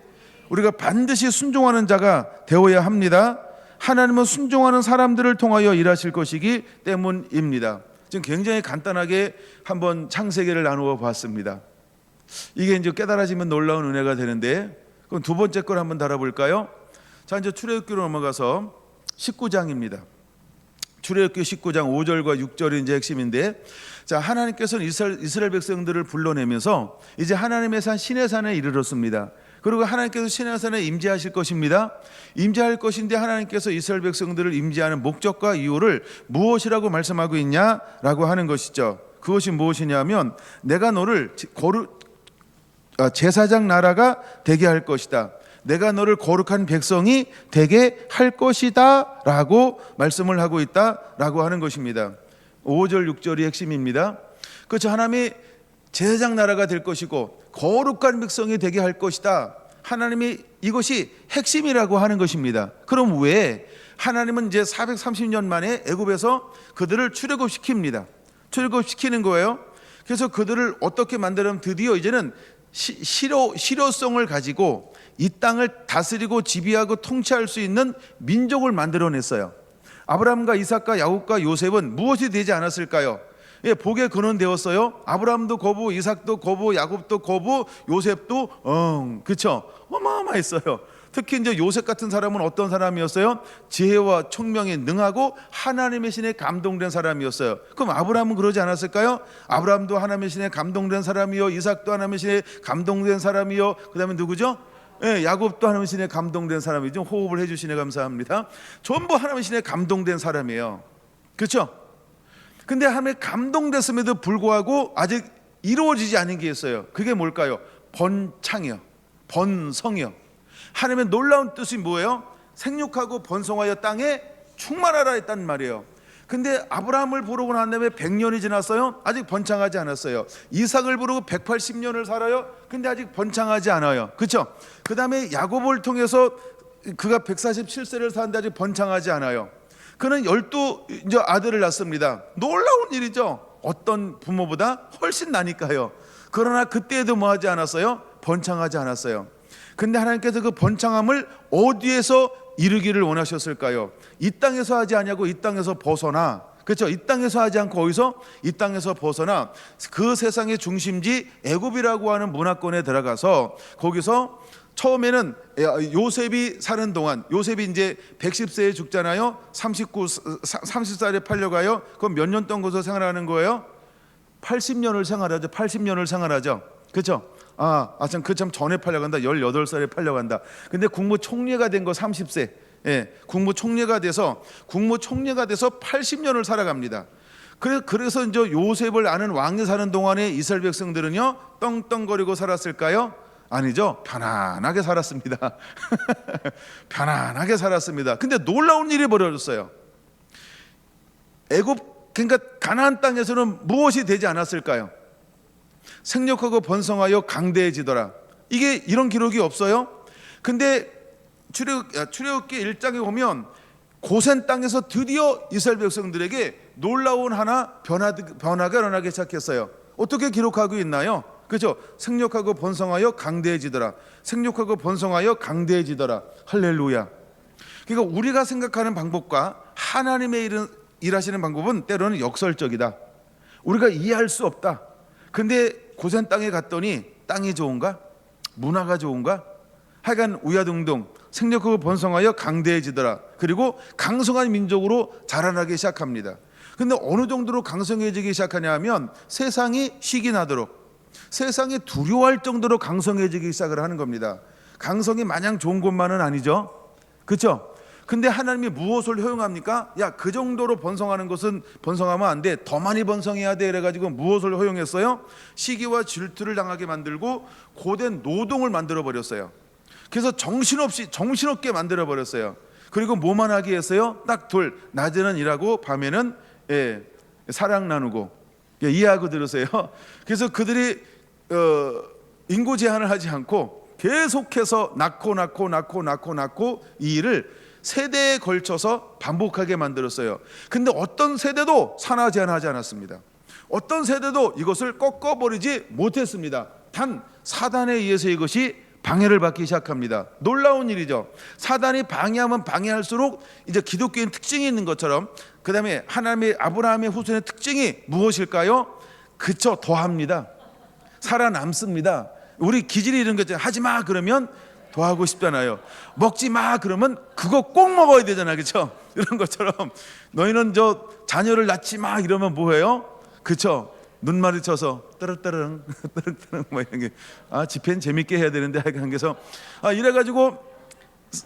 우리가 반드시 순종하는 자가 되어야 합니다. 하나님은 순종하는 사람들을 통하여 일하실 것이기 때문입니다. 지금 굉장히 간단하게 한번 창세기를 나누어 봤습니다. 이게 이제 깨달아지면 놀라운 은혜가 되는데, 그럼 두 번째 걸 한번 달아볼까요? 자, 이제 출애굽기로 넘어가서 19장입니다. 출애굽기 19장 5절과 6절이 이제 핵심인데, 자, 하나님께서는 이스라엘 백성들을 불러내면서 이제 하나님의 산 시내산에 이르렀습니다. 그리고 하나님께서 시내산에 임재하실 것입니다. 임재할 것인데 하나님께서 이스라엘 백성들을 임재하는 목적과 이유를 무엇이라고 말씀하고 있냐라고 하는 것이죠. 그것이 무엇이냐면 내가 너를 제사장 나라가 되게 할 것이다. 내가 너를 거룩한 백성이 되게 할 것이다 라고 말씀을 하고 있다 라고 하는 것입니다. 5절 6절이 핵심입니다. 그렇죠. 하나님이 제사장 나라가 될 것이고 거룩한 백성이 되게 할 것이다. 하나님이 이것이 핵심이라고 하는 것입니다. 그럼 왜 하나님은 이제 430년 만에 애굽에서 그들을 출애굽시킵니다. 출애굽시키는 거예요. 그래서 그들을 어떻게 만들면 드디어 이제는 실효성을 가지고 이 땅을 다스리고 지배하고 통치할 수 있는 민족을 만들어냈어요. 아브라함과 이삭과 야곱과 요셉은 무엇이 되지 않았을까요? 예, 복의 근원 되었어요. 아브라함도 거부, 이삭도 거부, 야곱도 거부, 요셉도 그렇죠. 어마어마했어요. 특히 이제 요셉 같은 사람은 어떤 사람이었어요? 지혜와 총명에 능하고 하나님의 신에 감동된 사람이었어요. 그럼 아브라함은 그러지 않았을까요? 아브라함도 하나님의 신에 감동된 사람이요, 이삭도 하나님의 신에 감동된 사람이요, 그다음에 누구죠? 예, 야곱도 하나님의 신에 감동된 사람이죠. 호흡을 해주시네, 감사합니다. 전부 하나님의 신에 감동된 사람이에요. 그렇죠? 근데 하나님의 감동됐음에도 불구하고 아직 이루어지지 않은 게 있어요. 그게 뭘까요? 번창이요, 번성이요. 하나님의 놀라운 뜻이 뭐예요? 생육하고 번성하여 땅에 충만하라 했단 말이에요. 근데 아브라함을 부르고 난 다음에 100년이 지났어요. 아직 번창하지 않았어요. 이삭을 부르고 180년을 살아요. 근데 아직 번창하지 않아요. 그렇죠? 그 다음에 야곱을 통해서 그가 147세를 사는데 아직 번창하지 않아요. 그는 12 이제 아들을 낳습니다. 놀라운 일이죠. 어떤 부모보다 훨씬 나니까요. 그러나 그때에도 뭐 하지 않았어요? 번창하지 않았어요. 근데 하나님께서 그 번창함을 어디에서 이루기를 원하셨을까요? 이 땅에서 하지 않냐고, 이 땅에서 벗어나. 그렇죠? 이 땅에서 하지 않고 어디서? 이 땅에서 벗어나 그 세상의 중심지 애굽이라고 하는 문화권에 들어가서 거기서 처음에는 요셉이 사는 동안, 요셉이 이제 110세에 죽잖아요. 30살에 팔려가요. 그럼 몇 년 동안 거기서 생활하는 거예요? 80년을 생활하죠. 80년을 생활하죠. 그렇죠? 참 전에 팔려간다. 18살에 팔려간다. 근데 국무총리가 된 거 30세. 예, 국무총리가 돼서 80년을 살아갑니다. 그래서 이제 요셉을 아는 왕이 사는 동안에 이스라엘 백성들은요, 떵떵거리고 살았을까요? 아니죠. 편안하게 살았습니다. 편안하게 살았습니다. 근데 놀라운 일이 벌어졌어요. 애굽, 그러니까 가나안 땅에서는 무엇이 되지 않았을까요? 생육하고 번성하여 강대해지더라. 이게 이런 기록이 없어요. 근데 출애굽기 1장에 보면 고센 땅에서 드디어 이스라엘 백성들에게 놀라운 하나 변화가 일어나기 시작했어요. 어떻게 기록하고 있나요? 그렇죠? 생육하고 번성하여 강대해지더라. 생육하고 번성하여 강대해지더라. 할렐루야. 그러니까 우리가 생각하는 방법과 하나님의 일하시는 방법은 때로는 역설적이다. 우리가 이해할 수 없다. 근데 고센 땅에 갔더니 땅이 좋은가? 문화가 좋은가? 하여간 우야둥둥 생육하고 번성하여 강대해지더라. 그리고 강성한 민족으로 자라나기 시작합니다. 근데 어느 정도로 강성해지기 시작하냐 하면 세상이 시기 나도록, 세상이 두려워할 정도로 강성해지기 시작을 하는 겁니다. 강성이 마냥 좋은 것만은 아니죠. 그렇죠? 근데 하나님이 무엇을 허용합니까? 야, 그 정도로 번성하는 것은 번성하면 안 돼. 더 많이 번성해야 돼. 그래가지고 무엇을 허용했어요? 시기와 질투를 당하게 만들고 고된 노동을 만들어 버렸어요. 그래서 정신없게 만들어 버렸어요. 그리고 뭐만 하게 했어요? 딱 둘. 낮에는 일하고 밤에는 사랑 나누고. 이해하고 들으세요. 그래서 그들이 인구 제한을 하지 않고 계속해서 낳고 이 일을 세대에 걸쳐서 반복하게 만들었어요. 근데 어떤 세대도 산하 제한하지 않았습니다. 어떤 세대도 이것을 꺾어버리지 못했습니다. 단 사단에 의해서 이것이 방해를 받기 시작합니다. 놀라운 일이죠. 사단이 방해하면 방해할수록 이제 기독교인 특징이 있는 것처럼, 그 다음에 하나님의 아브라함의 후손의 특징이 무엇일까요? 그쵸, 더합니다. 살아남습니다. 우리 기질이 이런 거죠. 하지마 그러면 더 하고 싶잖아요. 먹지 마 그러면 그거 꼭 먹어야 되잖아, 그렇죠? 이런 것처럼 너희는 저 자녀를 낳지 마 이러면 뭐해요? 그렇죠? 눈말이 쳐서 따르따르릉 따르따르릉 뭐 이런 게 집회는 재밌게 해야 되는데 한게서 이래가지고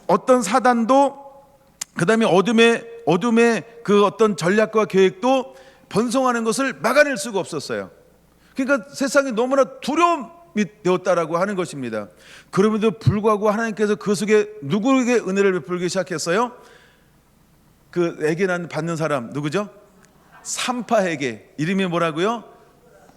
어떤 사단도 그다음에 어둠의 그 어떤 전략과 계획도 번성하는 것을 막아낼 수가 없었어요. 그러니까 세상이 너무나 두려움이 되었다라고 하는 것입니다. 그럼에도 불구하고 하나님께서 그 속에 누구에게 은혜를 베풀기 시작했어요? 그 애기 받는 사람 누구죠? 산파에게. 이름이 뭐라고요?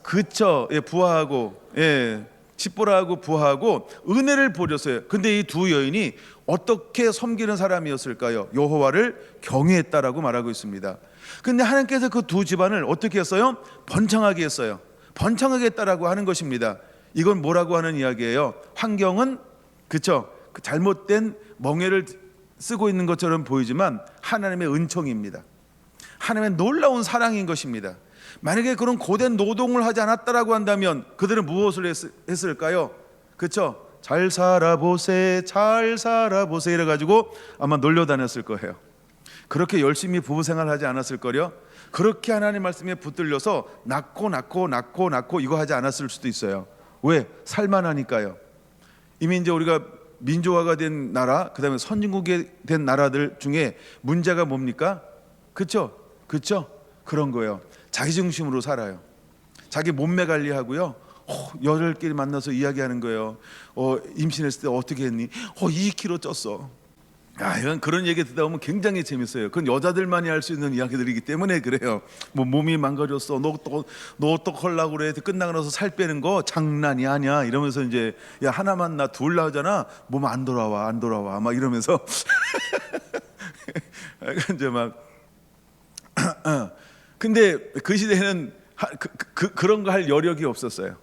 그쵸, 예, 부하하고, 예, 십보라하고 부하하고 은혜를 보렸어요. 근데 이 두 여인이 어떻게 섬기는 사람이었을까요? 여호와를 경외했다라고 말하고 있습니다. 근데 하나님께서 그 두 집안을 어떻게 했어요? 번창하게 했어요. 번창하게 했다라고 하는 것입니다. 이건 뭐라고 하는 이야기예요? 환경은 그쵸, 그 잘못된 멍에를 쓰고 있는 것처럼 보이지만 하나님의 은총입니다. 하나님의 놀라운 사랑인 것입니다. 만약에 그런 고된 노동을 하지 않았다라고 한다면 그들은 무엇을 했을까요? 그렇죠? 잘 살아보세, 잘 살아보세 이래가지고 아마 놀려다녔을 거예요. 그렇게 열심히 부부생활 하지 않았을 거요. 그렇게 하나님 말씀에 붙들려서 낳고 이거 하지 않았을 수도 있어요. 왜? 살만하니까요. 이미 이제 우리가 민주화가 된 나라, 그 다음에 선진국이 된 나라들 중에 문제가 뭡니까? 그렇죠? 그런 거예요. 자기 중심으로 살아요. 자기 몸매 관리하고요. 여자끼리 만나서 이야기하는 거예요. 임신했을 때 어떻게 했니? 2kg 쪘어. 이건 그런 얘기 듣다 보면 굉장히 재밌어요. 그건 여자들만이 할 수 있는 이야기들이기 때문에 그래요. 뭐 몸이 망가졌어. 너 어떡하려고 그래? 끝나고 나서 살 빼는 거 장난이 아니야. 이러면서 이제 야 하나만 나 둘 나오잖아. 몸 안 돌아와 막 이러면서 이제 막 근데 그 시대에는 그런 거 할 여력이 없었어요.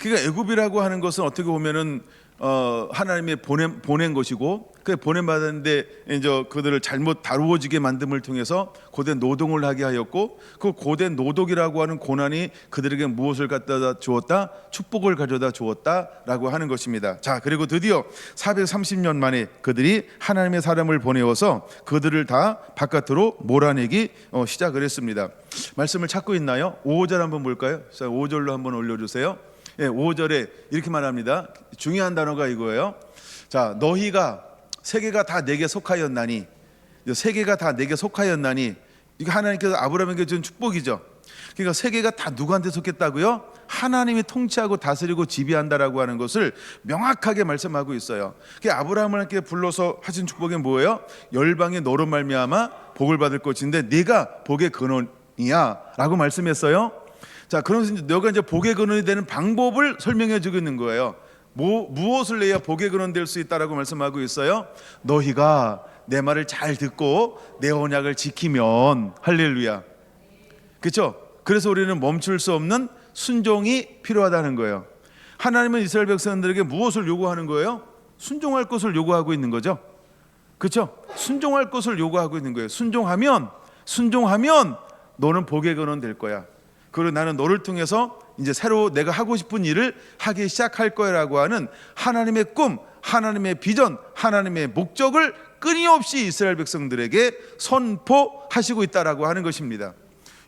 그러니까 애굽이라고 하는 것은 어떻게 보면은 하나님이 보낸 것이고 그 보냄받았는데 이제 그들을 잘못 다루어지게 만듦을 통해서 고된 노동을 하게 하였고 그 고된 노동이라고 하는 고난이 그들에게 무엇을 갖다 주었다? 축복을 가져다 주었다라고 하는 것입니다. 자, 그리고 드디어 430년 만에 그들이 하나님의 사람을 보내어서 그들을 다 바깥으로 몰아내기 시작을 했습니다. 말씀을 찾고 있나요? 5절 한번 볼까요? 자, 5절로 한번 올려주세요. 예, 5절에 이렇게 말합니다. 중요한 단어가 이거예요. 자, 너희가 세계가 다 내게 속하였나니, 세계가 다 내게 속하였나니, 이거 하나님께서 아브라함에게 준 축복이죠. 그러니까 세계가 다 누구한테 속했다고요? 하나님이 통치하고 다스리고 지배한다라고 하는 것을 명확하게 말씀하고 있어요. 아브라함을 함께 불러서 하신 축복이 뭐예요? 열방이 너로 말미암아 복을 받을 것인데 네가 복의 근원이야라고 말씀했어요. 자, 그러면서 너가 이제 복의 근원이 되는 방법을 설명해 주고 있는 거예요. 무엇을 해야 복의 근원 될 수 있다라고 말씀하고 있어요? 너희가 내 말을 잘 듣고 내 언약을 지키면. 할렐루야. 그렇죠? 그래서 우리는 멈출 수 없는 순종이 필요하다는 거예요. 하나님은 이스라엘 백성들에게 무엇을 요구하는 거예요? 순종할 것을 요구하고 있는 거죠. 그렇죠? 순종할 것을 요구하고 있는 거예요. 순종하면 너는 복의 근원 될 거야. 그리고 나는 너를 통해서 이제 새로 내가 하고 싶은 일을 하기 시작할 거야라고 하는 하나님의 꿈, 하나님의 비전, 하나님의 목적을 끊임없이 이스라엘 백성들에게 선포하시고 있다라고 하는 것입니다.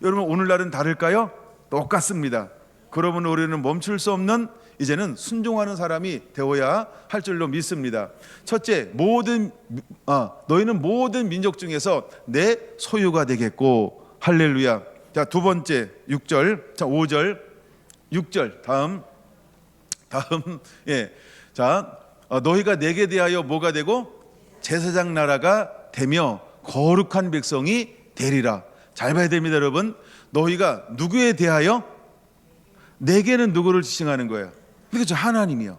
여러분, 오늘날은 다를까요? 똑같습니다. 그러면 우리는 멈출 수 없는 이제는 순종하는 사람이 되어야 할 줄로 믿습니다. 첫째, 너희는 모든 민족 중에서 내 소유가 되겠고. 할렐루야. 자, 두 번째 6절, 자 5절, 6절 다음 예, 자 너희가 내게 대하여 뭐가 되고 제사장 나라가 되며 거룩한 백성이 되리라. 잘 봐야 됩니다, 여러분. 너희가 누구에 대하여? 내게는 누구를 지칭하는 거예요? 그렇죠, 하나님이요.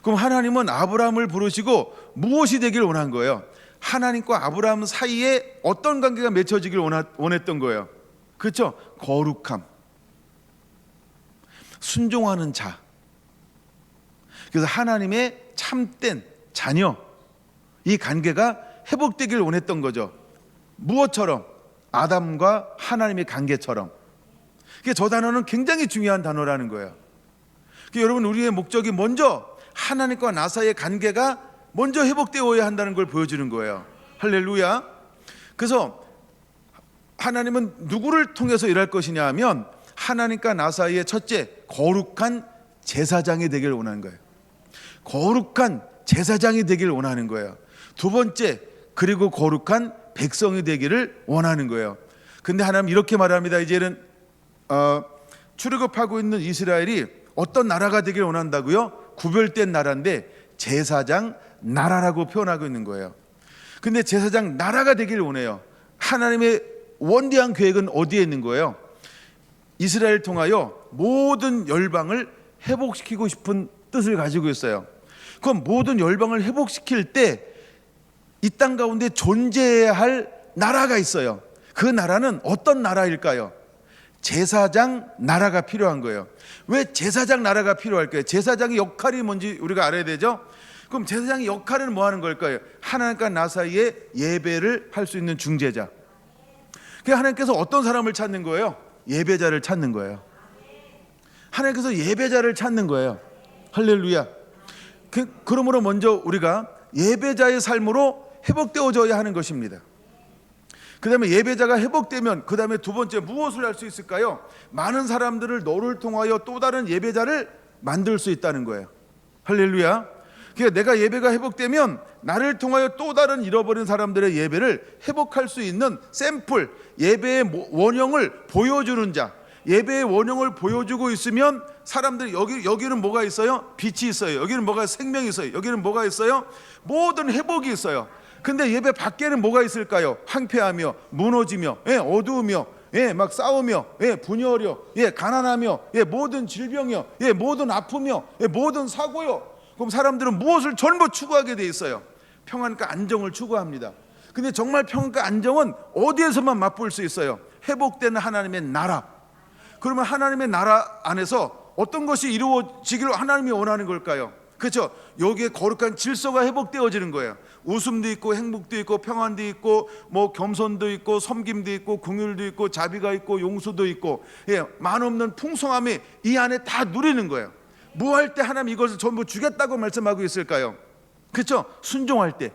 그럼 하나님은 아브라함을 부르시고 무엇이 되길 원한 거예요? 하나님과 아브라함 사이에 어떤 관계가 맺혀지길 원했던 거예요. 그렇죠? 거룩함, 순종하는 자. 그래서 하나님의 참된 자녀, 이 관계가 회복되길 원했던 거죠. 무엇처럼? 아담과 하나님의 관계처럼. 저 단어는 굉장히 중요한 단어라는 거예요. 여러분, 우리의 목적이 먼저 하나님과 나 사이의 관계가 먼저 회복되어야 한다는 걸 보여주는 거예요. 할렐루야. 그래서 하나님은 누구를 통해서 일할 것이냐 하면 하나님과 나 사이의 첫째, 거룩한 제사장이 되길 원하는 거예요. 거룩한 제사장이 되길 원하는 거예요. 두 번째, 그리고 거룩한 백성이 되기를 원하는 거예요. 근데 하나님 이렇게 말합니다. 이제는 출애굽하고 있는 이스라엘이 어떤 나라가 되길 원한다고요? 구별된 나라인데 제사장 나라라고 표현하고 있는 거예요. 근데 제사장 나라가 되길 원해요. 하나님의 원대한 계획은 어디에 있는 거예요? 이스라엘을 통하여 모든 열방을 회복시키고 싶은 뜻을 가지고 있어요. 그럼 모든 열방을 회복시킬 때 이 땅 가운데 존재해야 할 나라가 있어요. 그 나라는 어떤 나라일까요? 제사장 나라가 필요한 거예요. 왜 제사장 나라가 필요할까요? 제사장의 역할이 뭔지 우리가 알아야 되죠. 그럼 제사장의 역할은 뭐 하는 걸까요? 하나님과 나 사이에 예배를 할 수 있는 중재자. 그러니까 하나님께서 어떤 사람을 찾는 거예요? 예배자를 찾는 거예요. 하나님께서 예배자를 찾는 거예요. 할렐루야. 그러므로 먼저 우리가 예배자의 삶으로 회복되어져야 하는 것입니다. 그 다음에 예배자가 회복되면 그 다음에 두 번째 무엇을 할 수 있을까요? 많은 사람들을 너를 통하여 또 다른 예배자를 만들 수 있다는 거예요. 할렐루야. 그러니까 내가 예배가 회복되면 나를 통하여 또 다른 잃어버린 사람들의 예배를 회복할 수 있는 샘플, 예배의 원형을 보여주는 자, 예배의 원형을 보여주고 있으면 사람들이 여기는 뭐가 있어요? 빛이 있어요. 여기는 뭐가 생명이 있어요. 여기는 뭐가 있어요? 모든 회복이 있어요. 근데 예배 밖에는 뭐가 있을까요? 황폐하며 무너지며 어두우며 막 싸우며 분열이요 가난하며 모든 질병이요 모든 아프며 모든 사고요. 그럼 사람들은 무엇을 전부 추구하게 돼 있어요? 평안과 안정을 추구합니다. 근데 정말 평안과 안정은 어디에서만 맛볼 수 있어요? 회복되는 하나님의 나라. 그러면 하나님의 나라 안에서 어떤 것이 이루어지기를 하나님이 원하는 걸까요? 그렇죠? 여기에 거룩한 질서가 회복되어지는 거예요. 웃음도 있고 행복도 있고 평안도 있고 뭐 겸손도 있고 섬김도 있고 긍휼도 있고 자비가 있고 용서도 있고 많없는 풍성함이 이 안에 다 누리는 거예요. 뭐 할 때 하나님 이것을 전부 주겠다고 말씀하고 있을까요? 그렇죠? 순종할 때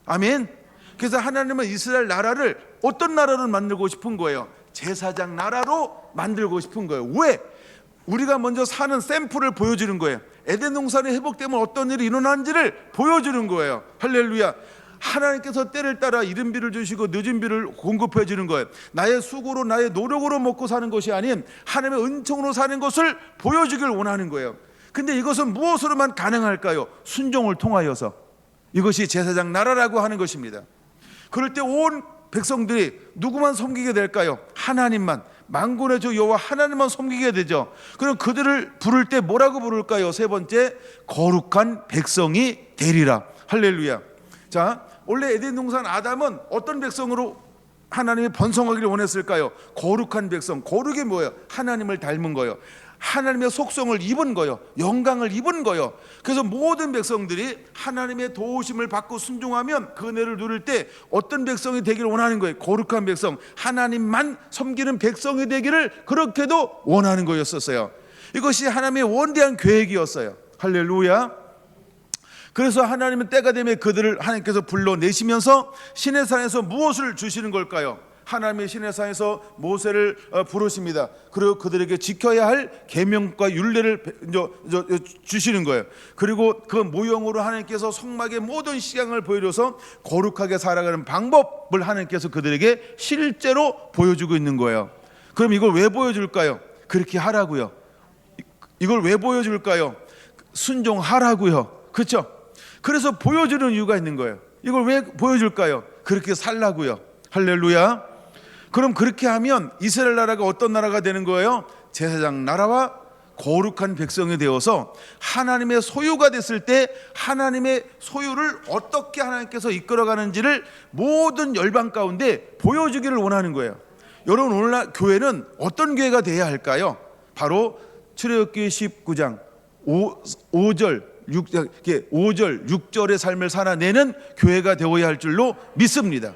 아멘. 그래서 하나님은 이스라엘 나라를 어떤 나라를 만들고 싶은 거예요? 제사장 나라로 만들고 싶은 거예요. 왜? 우리가 먼저 사는 샘플을 보여주는 거예요. 에덴 동산이 회복되면 어떤 일이 일어나는지를 보여주는 거예요. 할렐루야. 하나님께서 때를 따라 이른 비를 주시고 늦은 비를 공급해 주는 거예요. 나의 수고로 나의 노력으로 먹고 사는 것이 아닌 하나님의 은총으로 사는 것을 보여주길 원하는 거예요. 근데 이것은 무엇으로만 가능할까요? 순종을 통하여서. 이것이 제사장 나라라고 하는 것입니다. 그럴 때 온 백성들이 누구만 섬기게 될까요? 하나님만, 만군의 주 여호와 하나님만 섬기게 되죠. 그럼 그들을 부를 때 뭐라고 부를까요? 세 번째, 거룩한 백성이 되리라. 할렐루야. 자, 원래 에덴 동산 아담은 어떤 백성으로 하나님이 번성하기를 원했을까요? 거룩한 백성. 거룩이 뭐예요? 하나님을 닮은 거예요. 하나님의 속성을 입은 거예요. 영광을 입은 거예요. 그래서 모든 백성들이 하나님의 도우심을 받고 순종하면 그 은혜를 누릴 때 어떤 백성이 되기를 원하는 거예요? 거룩한 백성, 하나님만 섬기는 백성이 되기를 그렇게도 원하는 거였었어요. 이것이 하나님의 원대한 계획이었어요. 할렐루야. 그래서 하나님은 때가 되면 그들을 하나님께서 불러내시면서 시내산에서 무엇을 주시는 걸까요? 하나님의 시내산에서 모세를 부르십니다. 그리고 그들에게 지켜야 할 계명과 율례를 주시는 거예요. 그리고 그 모형으로 하나님께서 성막의 모든 시향을 보여줘서 거룩하게 살아가는 방법을 하나님께서 그들에게 실제로 보여주고 있는 거예요. 그럼 이걸 왜 보여줄까요? 그렇게 하라고요. 이걸 왜 보여줄까요? 순종하라고요. 그렇죠? 그래서 보여주는 이유가 있는 거예요. 이걸 왜 보여줄까요? 그렇게 살라고요. 할렐루야. 그럼 그렇게 하면 이스라엘 나라가 어떤 나라가 되는 거예요? 제사장 나라와 거룩한 백성이 되어서 하나님의 소유가 됐을 때 하나님의 소유를 어떻게 하나님께서 이끌어가는지를 모든 열방 가운데 보여주기를 원하는 거예요. 여러분, 오늘날 교회는 어떤 교회가 되어야 할까요? 바로 출애굽기 19장 5절 6절의 삶을 살아내는 교회가 되어야 할 줄로 믿습니다.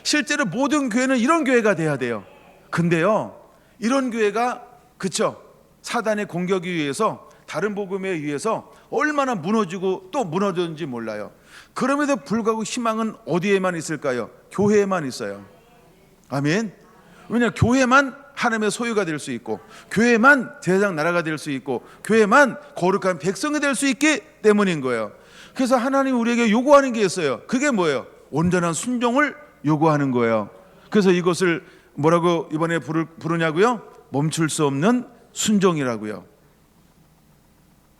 실제로 모든 교회는 이런 교회가 돼야 돼요. 근데요, 이런 교회가 그쵸? 사단의 공격에 의해서, 다른 복음에 의해서 얼마나 무너지고 또 무너졌는지 몰라요. 그럼에도 불구하고 희망은 어디에만 있을까요? 교회에만 있어요. 아멘. 왜냐하면 교회만 하나님의 소유가 될 수 있고, 교회만 세상 나라가 될 수 있고, 교회만 거룩한 백성이 될 수 있기 때문인 거예요. 그래서 하나님이 우리에게 요구하는 게 있어요. 그게 뭐예요? 온전한 순종을 요구하는 거예요. 그래서 이것을 뭐라고 이번에 부르냐고요? 멈출 수 없는 순종이라고요.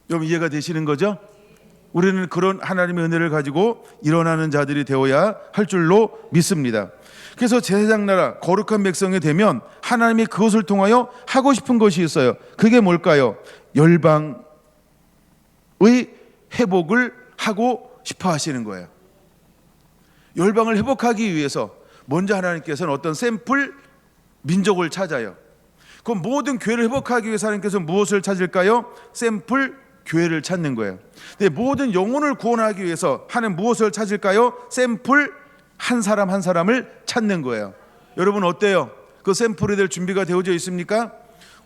여러분 이해가 되시는 거죠? 우리는 그런 하나님의 은혜를 가지고 일어나는 자들이 되어야 할 줄로 믿습니다. 그래서 제사장 나라 거룩한 백성이 되면 하나님이 그것을 통하여 하고 싶은 것이 있어요. 그게 뭘까요? 열방의 회복을 하고 싶어 하시는 거예요. 열방을 회복하기 위해서 먼저 하나님께서는 어떤 샘플 민족을 찾아요. 그럼 모든 교회를 회복하기 위해서 하나님께서 무엇을 찾을까요? 샘플 교회를 찾는 거예요. 근데 모든 영혼을 구원하기 위해서 하는 무엇을 찾을까요? 샘플 한 사람 한 사람을 찾는 거예요. 여러분 어때요? 그 샘플이 될 준비가 되어져 있습니까?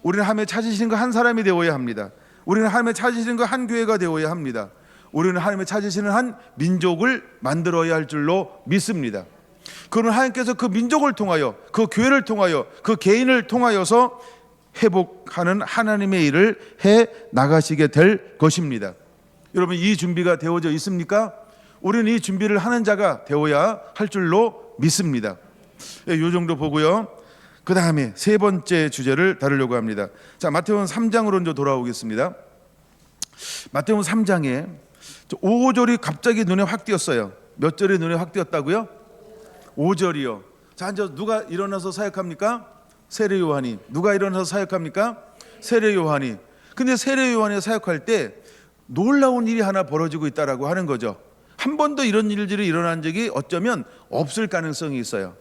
우리는 하나님의 찾으시는 거 한 사람이 되어야 합니다. 우리는 하나님의 찾으시는 거 한 교회가 되어야 합니다. 우리는 하나님의 찾으시는 한 민족을 만들어야 할 줄로 믿습니다. 그러면 하나님께서 그 민족을 통하여, 그 교회를 통하여, 그 개인을 통하여서 회복하는 하나님의 일을 해 나가시게 될 것입니다. 여러분 이 준비가 되어져 있습니까? 우리는 이 준비를 하는 자가 되어야 할 줄로 믿습니다. 이 정도 보고요. 그 다음에 세 번째 주제를 다루려고 합니다. 자, 마태복음 3장으로 이제 돌아오겠습니다. 마태복음 3장에 5절이 갑자기 눈에 확 띄었어요. 몇 절이 눈에 확 띄었다고요? 5절이요. 자, 이제 누가 일어나서 사역합니까? 세례 요한이. 누가 일어나서 사역합니까? 세례 요한이. 근데 세례 요한이 사역할 때 놀라운 일이 하나 벌어지고 있다라고 하는 거죠. 한 번도 이런 일들이 일어난 적이 어쩌면 없을 가능성이 있어요.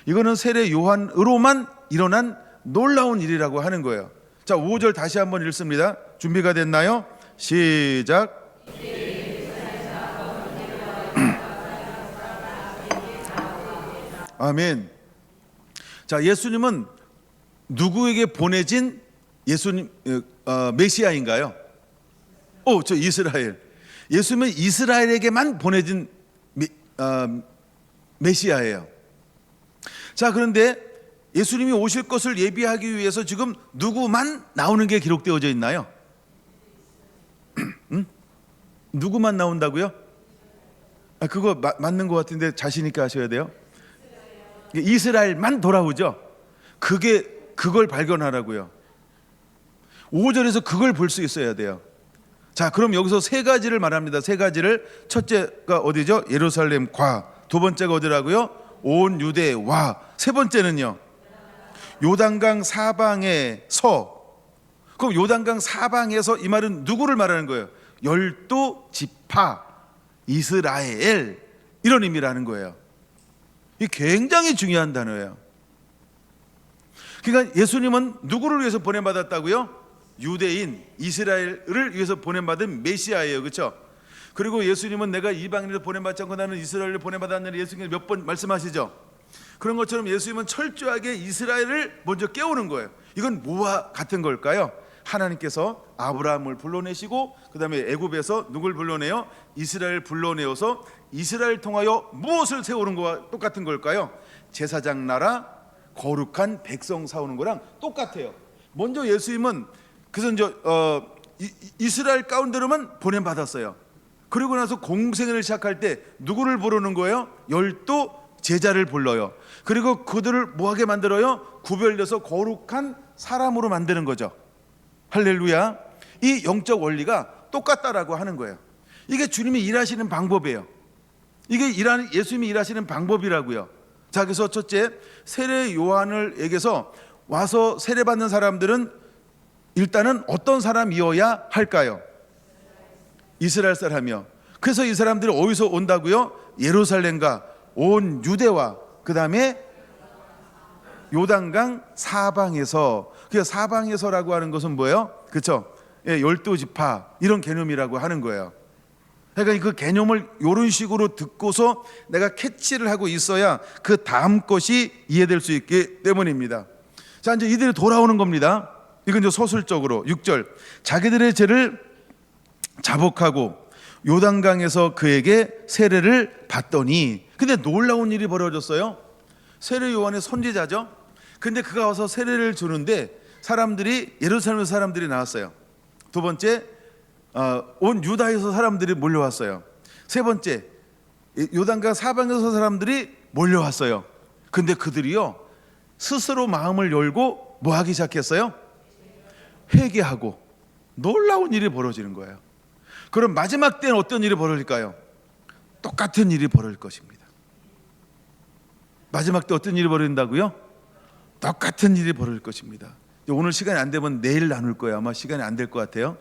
이거는 세례 요한으로만 일어난 놀라운 일이라고 하는 거예요. 자, 5절 다시 한번 읽습니다. 준비가 됐나요? 시작. 아멘. 자, 예수님은 누구에게 보내진 예수님 메시아인가요? 저 이스라엘. 예수님은 이스라엘에게만 보내진 메시아예요. 자, 그런데 예수님이 오실 것을 예비하기 위해서 지금 누구만 나오는 게 기록되어져 있나요? 누구만 나온다고요? 그거 맞는 것 같은데 자신 있게 하셔야 돼요. 이스라엘만 돌아오죠. 그걸 발견하라고요. 5절에서 그걸 볼 수 있어야 돼요. 자, 그럼 여기서 세 가지를 말합니다. 세 가지를. 첫째가 어디죠? 예루살렘과. 두 번째가 어디라고요? 온 유대와. 세 번째는요? 요단강 사방에서. 그럼 요단강 사방에서 이 말은 누구를 말하는 거예요? 12지파 이스라엘, 이런 의미라는 거예요. 이 굉장히 중요한 단어예요. 그러니까 예수님은 누구를 위해서 보내받았다고요? 유대인 이스라엘을 위해서 보내받은 메시아예요. 그렇죠? 그리고 예수님은 내가 이방인을 보내받지 않고 나는 이스라엘을 보내받았느니 예수님께서 몇 번 말씀하시죠. 그런 것처럼 예수님은 철저하게 이스라엘을 먼저 깨우는 거예요. 이건 뭐와 같은 걸까요? 하나님께서 아브라함을 불러내시고 그 다음에 애굽에서 누굴 불러내요? 이스라엘 불러내어서 이스라엘 통하여 무엇을 세우는 거와 똑같은 걸까요? 제사장 나라 거룩한 백성 세우는 거랑 똑같아요. 먼저 예수님은 그래서 이제 이스라엘 가운데로만 보냄받았어요. 그리고 나서 공생애를 시작할 때 누구를 부르는 거예요? 12 제자를 불러요. 그리고 그들을 뭐하게 만들어요? 구별돼서 거룩한 사람으로 만드는 거죠. 할렐루야. 이 영적 원리가 똑같다라고 하는 거예요. 이게 주님이 일하시는 방법이에요. 이게 예수님이 일하시는 방법이라고요. 자, 그래서 첫째, 세례 요한을에게서 와서 세례받는 사람들은 일단은 어떤 사람이어야 할까요? 이스라엘 사람이요. 그래서 이 사람들이 어디서 온다고요? 예루살렘과 온 유대와 그 다음에 요단강 사방에서. 그 사방에서라고 하는 것은 뭐예요? 그렇죠? 12지파 이런 개념이라고 하는 거예요. 그러니까 그 개념을 이런 식으로 듣고서 내가 캐치를 하고 있어야 그 다음 것이 이해될 수 있기 때문입니다. 자, 이제 이들이 돌아오는 겁니다. 이건 이제 서술적으로 6절 자기들의 죄를 자복하고 요단강에서 그에게 세례를 받더니, 근데 놀라운 일이 벌어졌어요. 세례 요한의 선지자죠. 근데 그가 와서 세례를 주는데 사람들이, 예루살렘 사람들이 나왔어요. 두 번째, 온 유다에서 사람들이 몰려왔어요. 세 번째, 요단강 사방에서 사람들이 몰려왔어요. 근데 그들이요 스스로 마음을 열고 뭐 하기 시작했어요? 회개하고. 놀라운 일이 벌어지는 거예요. 그럼 마지막 때는 어떤 일이 벌어질까요? 똑같은 일이 벌어질 것입니다. 마지막 때 어떤 일이 벌어진다고요? 똑같은 일이 벌어질 것입니다. 오늘 시간이 안 되면 내일 나눌 거예요. 아마 시간이 안 될 것 같아요.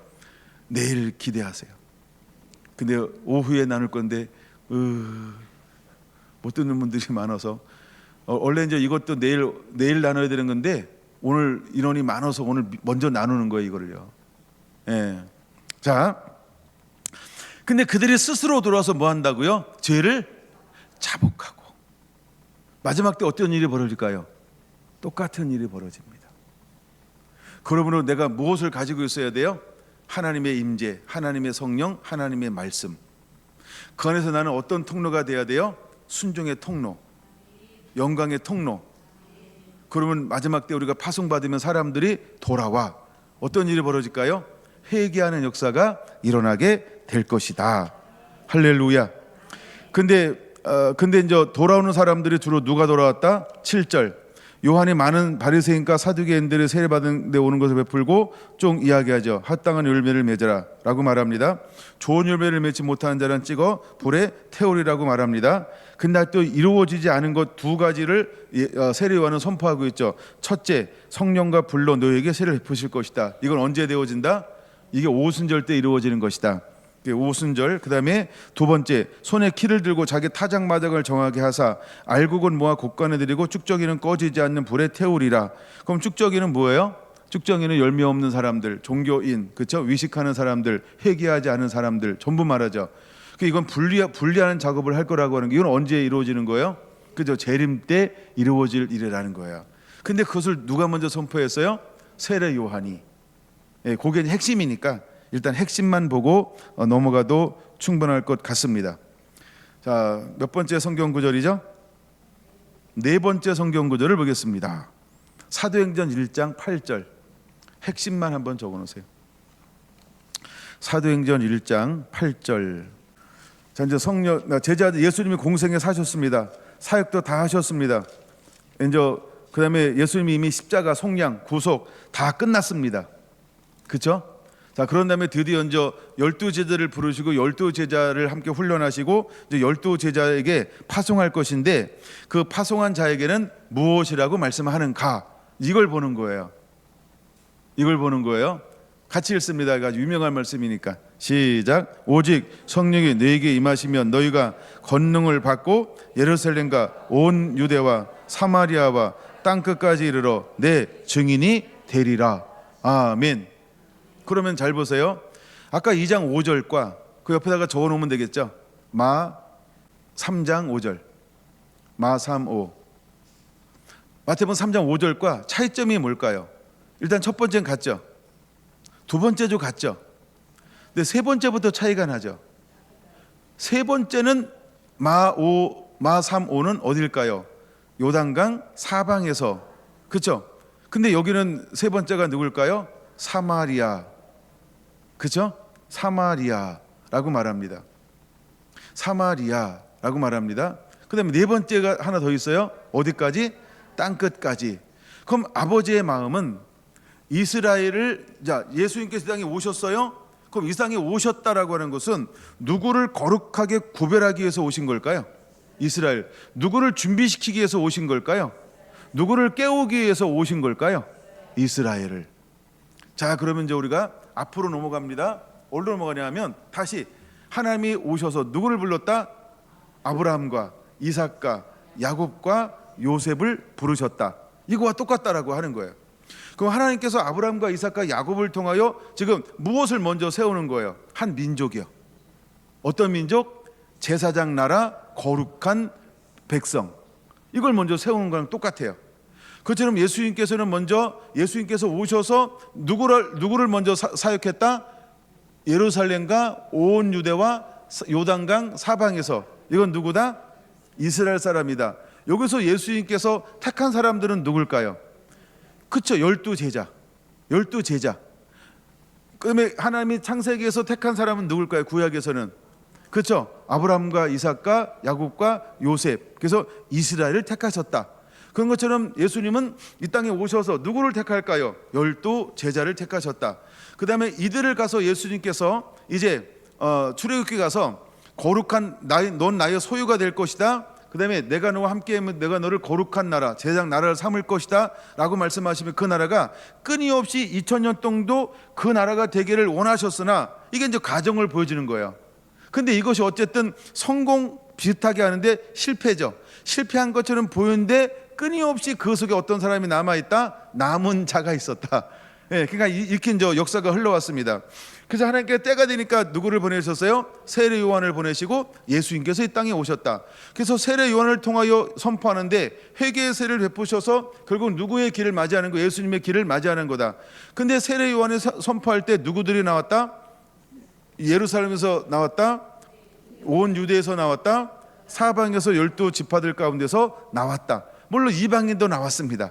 내일 기대하세요. 근데 오후에 나눌 건데 못 듣는 분들이 많아서 원래 이제 이것도 내일 나눠야 되는 건데 오늘 인원이 많아서 오늘 먼저 나누는 거예요, 이거를요. 예. 자, 근데 그들이 스스로 돌아와서 뭐 한다고요? 죄를 자복하고. 마지막 때 어떤 일이 벌어질까요? 똑같은 일이 벌어집니다. 그러므로 내가 무엇을 가지고 있어야 돼요? 하나님의 임재, 하나님의 성령, 하나님의 말씀. 그 안에서 나는 어떤 통로가 돼야 돼요? 순종의 통로, 영광의 통로. 그러면 마지막 때 우리가 파송받으면 사람들이 돌아와. 어떤 일이 벌어질까요? 회개하는 역사가 일어나게 될 것이다. 할렐루야. 근데 이제 돌아오는 사람들이 주로 누가 돌아왔다? 7절. 요한이 많은 바리새인과 사두개인들의 세례받은 데 오는 것을 베풀고 좀 이야기하죠. 합당한 열매를 맺으라 라고 말합니다. 좋은 열매를 맺지 못하는 자는 찍어 불에 태우리라고 말합니다. 근데 또 이루어지지 않은 것 두 가지를 세례 요한은 선포하고 있죠. 첫째, 성령과 불로 너에게 세례를 베푸실 것이다. 이건 언제 되어진다? 이게 오순절 때 이루어지는 것이다. 오순절. 그 다음에 두 번째, 손에 키를 들고 자기 타작마작을 정하게 하사 알곡은 모아 곡간에 들이고 쭉정이는 꺼지지 않는 불에 태우리라. 그럼 쭉정이는 뭐예요? 쭉정이는 열매 없는 사람들, 종교인, 그렇죠? 위식하는 사람들, 회개하지 않은 사람들 전부 말하죠. 이건 분리하는 작업을 할 거라고 하는 게, 이건 언제 이루어지는 거예요? 그죠? 재림 때 이루어질 일이라는 거예요. 근데 그것을 누가 먼저 선포했어요? 세례 요한이. 그게 핵심이니까 일단 핵심만 보고 넘어가도 충분할 것 같습니다. 자, 몇 번째 성경 구절이죠? 네 번째 성경 구절을 보겠습니다. 사도행전 1장 8절. 핵심만 한번 적어 놓으세요. 사도행전 1장 8절. 자, 이제 제자들, 예수님이 공생에 사셨습니다. 사역도 다 하셨습니다. 이제 그다음에 예수님이 이미 십자가, 속량, 구속 다 끝났습니다. 그렇죠? 자, 그런 다음에 드디어 이제 12제자를 부르시고 12제자를 함께 훈련하시고 이제 12제자에게 파송할 것인데, 그 파송한 자에게는 무엇이라고 말씀하는가, 이걸 보는 거예요. 이걸 보는 거예요. 같이 읽습니다. 아주 유명한 말씀이니까. 시작. 오직 성령이 너에게 임하시면 너희가 권능을 받고 예루살렘과 온 유대와 사마리아와 땅끝까지 이르러 내 증인이 되리라. 아멘. 그러면 잘 보세요. 아까 2장 5절과 그 옆에다가 적어놓으면 되겠죠. 마 3장 5절, 마 3, 5. 마태복음 3장 5절과 차이점이 뭘까요? 일단 첫 번째는 같죠. 두 번째도 같죠. 근데 세 번째부터 차이가 나죠. 세 번째는 마 3, 5는 어딜까요? 요단강 사방에서. 그렇죠? 근데 여기는 세 번째가 누굴까요? 사마리아. 그렇죠? 사마리아라고 말합니다. 사마리아라고 말합니다. 그 다음에 네 번째가 하나 더 있어요. 어디까지? 땅끝까지. 그럼 아버지의 마음은 이스라엘을, 자, 예수님께서 이 땅에 오셨어요? 그럼 이 땅에 오셨다라고 하는 것은 누구를 거룩하게 구별하기 위해서 오신 걸까요? 이스라엘. 누구를 준비시키기 위해서 오신 걸까요? 누구를 깨우기 위해서 오신 걸까요? 이스라엘을. 자, 그러면 이제 우리가 앞으로 넘어갑니다. 어디로 넘어가냐면, 다시 하나님이 오셔서 누구를 불렀다? 아브라함과 이삭과 야곱과 요셉을 부르셨다. 이거와 똑같다라고 하는 거예요. 그럼 하나님께서 아브라함과 이삭과 야곱을 통하여 지금 무엇을 먼저 세우는 거예요? 한 민족이요. 어떤 민족? 제사장 나라, 거룩한 백성. 이걸 먼저 세우는 거랑 똑같아요. 그처럼 예수님께서 오셔서 누구를 먼저 사역했다? 예루살렘과 온 유대와 요단강 사방에서. 이건 누구다? 이스라엘 사람이다. 여기서 예수님께서 택한 사람들은 누굴까요? 그렇죠. 12제자. 12제자. 그다음에 하나님이 창세기에서 택한 사람은 누굴까요? 구약에서는. 그렇죠. 아브라함과 이삭과 야곱과 요셉. 그래서 이스라엘을 택하셨다. 그런 것처럼 예수님은 이 땅에 오셔서 누구를 택할까요? 12제자를 택하셨다. 그 다음에 이들을 가서 예수님께서 이제 출애굽기 가서 거룩한 넌 나의 소유가 될 것이다. 그 다음에 내가 너와 함께하면 내가 너를 거룩한 나라, 제장 나라를 삼을 것이다 라고 말씀하시면 그 나라가 끊임없이 2000년 동도 그 나라가 되기를 원하셨으나 이게 이제 과정을 보여주는 거예요. 근데 이것이 어쨌든 성공 비슷하게 하는데 실패죠. 실패한 것처럼 보이는데 끊임없이 그 속에 어떤 사람이 남아있다? 남은 자가 있었다. 그러니까 이렇게 이제 역사가 흘러왔습니다. 그래서 하나님께 때가 되니까 누구를 보내셨어요? 세례 요한을 보내시고 예수님께서 이 땅에 오셨다. 그래서 세례 요한을 통하여 선포하는데 회개의 세례를 베푸셔서 결국 누구의 길을 맞이하는 거? 예수님의 길을 맞이하는 거다. 근데 세례 요한을 선포할 때 누구들이 나왔다? 예루살렘에서 나왔다. 온 유대에서 나왔다. 사방에서 12지파들 가운데서 나왔다. 물론 이방인도 나왔습니다.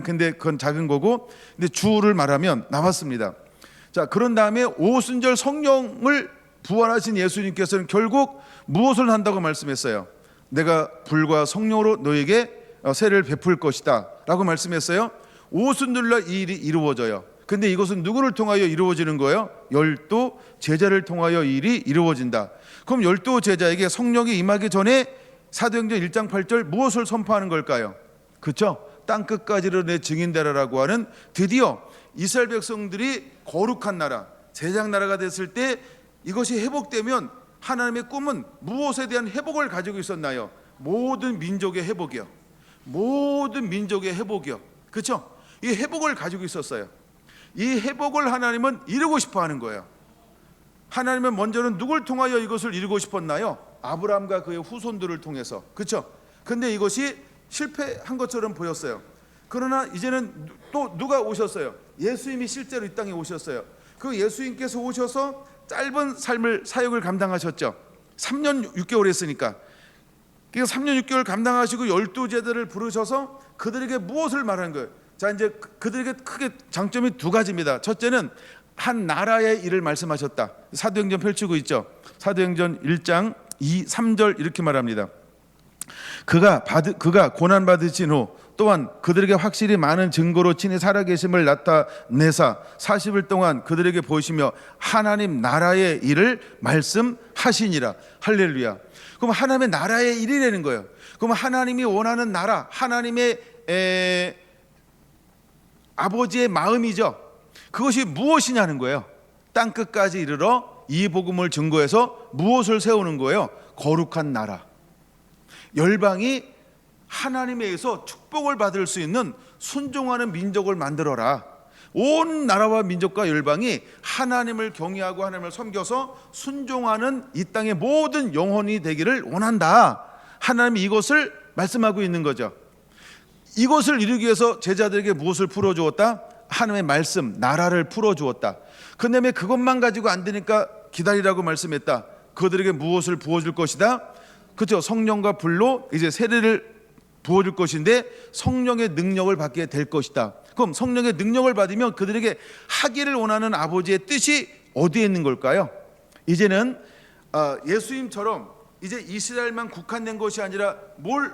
근데 그건 작은 거고, 근데 주를 말하면 나왔습니다. 자, 그런 다음에 오순절 성령을 부활하신 예수님께서는 결국 무엇을 한다고 말씀했어요? 내가 불과 성령으로 너에게 세례를 베풀 것이다 라고 말씀했어요. 오순절날 이 일이 이루어져요. 근데 이것은 누구를 통하여 이루어지는 거예요? 12제자를 통하여 이 일이 이루어진다. 그럼 12제자에게 성령이 임하기 전에 사도행전 1장 8절 무엇을 선포하는 걸까요? 그렇죠? 땅끝까지로 내 증인되라라고 하는 드디어 이스라엘 백성들이 거룩한 나라, 제장 나라가 됐을 때 이것이 회복되면 하나님의 꿈은 무엇에 대한 회복을 가지고 있었나요? 모든 민족의 회복이요. 모든 민족의 회복이요. 그렇죠? 이 회복을 가지고 있었어요. 이 회복을 하나님은 이루고 싶어 하는 거예요. 하나님은 먼저는 누굴 통하여 이것을 이루고 싶었나요? 아브라함과 그의 후손들을 통해서. 그렇죠? 근데 이것이 실패한 것처럼 보였어요. 그러나 이제는 또 누가 오셨어요? 예수님이 실제로 이 땅에 오셨어요. 그 예수님께서 오셔서 짧은 삶을 사역을 감당하셨죠. 3년 6개월 했으니까. 그래서 3년 6개월 감당하시고 12제자를 부르셔서 그들에게 무엇을 말하는 거예요? 자, 이제 그들에게 크게 장점이 두 가지입니다. 첫째는 한 나라의 일을 말씀하셨다. 사도행전 펼치고 있죠. 사도행전 1장 2, 3절 이렇게 말합니다. 그가 고난 받으신 후 또한 그들에게 확실히 많은 증거로 친히 살아계심을 나타내사 40일 동안 그들에게 보이시며 하나님 나라의 일을 말씀하시니라. 할렐루야. 그럼 하나님의 나라의 일이라는 거예요. 그럼 하나님이 원하는 나라, 하나님의 아버지의 마음이죠. 그것이 무엇이냐는 거예요. 땅끝까지 이르러 이 복음을 증거해서 무엇을 세우는 거예요? 거룩한 나라. 열방이 하나님에 의해서 축복을 받을 수 있는 순종하는 민족을 만들어라. 온 나라와 민족과 열방이 하나님을 경외하고 하나님을 섬겨서 순종하는 이 땅의 모든 영혼이 되기를 원한다. 하나님이 이것을 말씀하고 있는 거죠. 이것을 이루기 위해서 제자들에게 무엇을 풀어주었다? 하나님의 말씀, 나라를 풀어주었다. 그 다음에 그것만 가지고 안 되니까 기다리라고 말씀했다. 그들에게 무엇을 부어줄 것이다? 그렇죠. 성령과 불로 이제 세례를 부어줄 것인데 성령의 능력을 받게 될 것이다. 그럼 성령의 능력을 받으면 그들에게 하기를 원하는 아버지의 뜻이 어디에 있는 걸까요? 이제는 예수님처럼 이제 이스라엘만 국한된 것이 아니라 뭘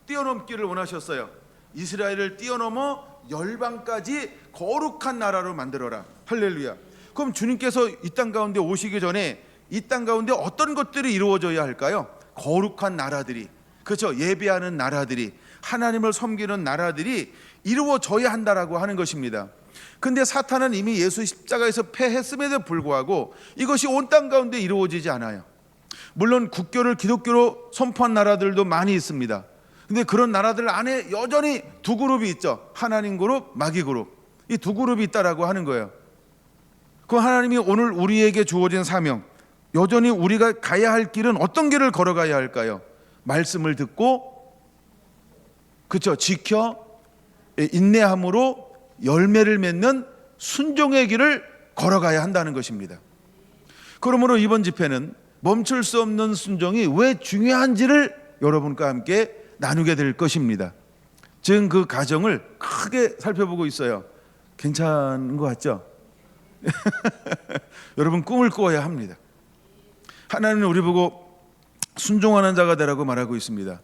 뛰어넘기를 원하셨어요. 이스라엘을 뛰어넘어 열방까지 거룩한 나라로 만들어라. 할렐루야. 그럼 주님께서 이 땅 가운데 오시기 전에 이 땅 가운데 어떤 것들이 이루어져야 할까요? 거룩한 나라들이, 그렇죠? 예배하는 나라들이, 하나님을 섬기는 나라들이 이루어져야 한다라고 하는 것입니다. 근데 사탄은 이미 예수 십자가에서 패했음에도 불구하고 이것이 온 땅 가운데 이루어지지 않아요. 물론 국교를 기독교로 선포한 나라들도 많이 있습니다. 근데 그런 나라들 안에 여전히 두 그룹이 있죠. 하나님 그룹, 마귀 그룹. 이 두 그룹이 있다라고 하는 거예요. 그 하나님이 오늘 우리에게 주어진 사명, 여전히 우리가 가야 할 길은 어떤 길을 걸어가야 할까요? 말씀을 듣고, 그렇죠, 지켜 인내함으로 열매를 맺는 순종의 길을 걸어가야 한다는 것입니다. 그러므로 이번 집회는 멈출 수 없는 순종이 왜 중요한지를 여러분과 함께 나누게 될 것입니다. 지금 그 가정을 크게 살펴보고 있어요. 괜찮은 것 같죠? 여러분, 꿈을 꾸어야 합니다. 하나님은 우리 보고 순종하는 자가 되라고 말하고 있습니다.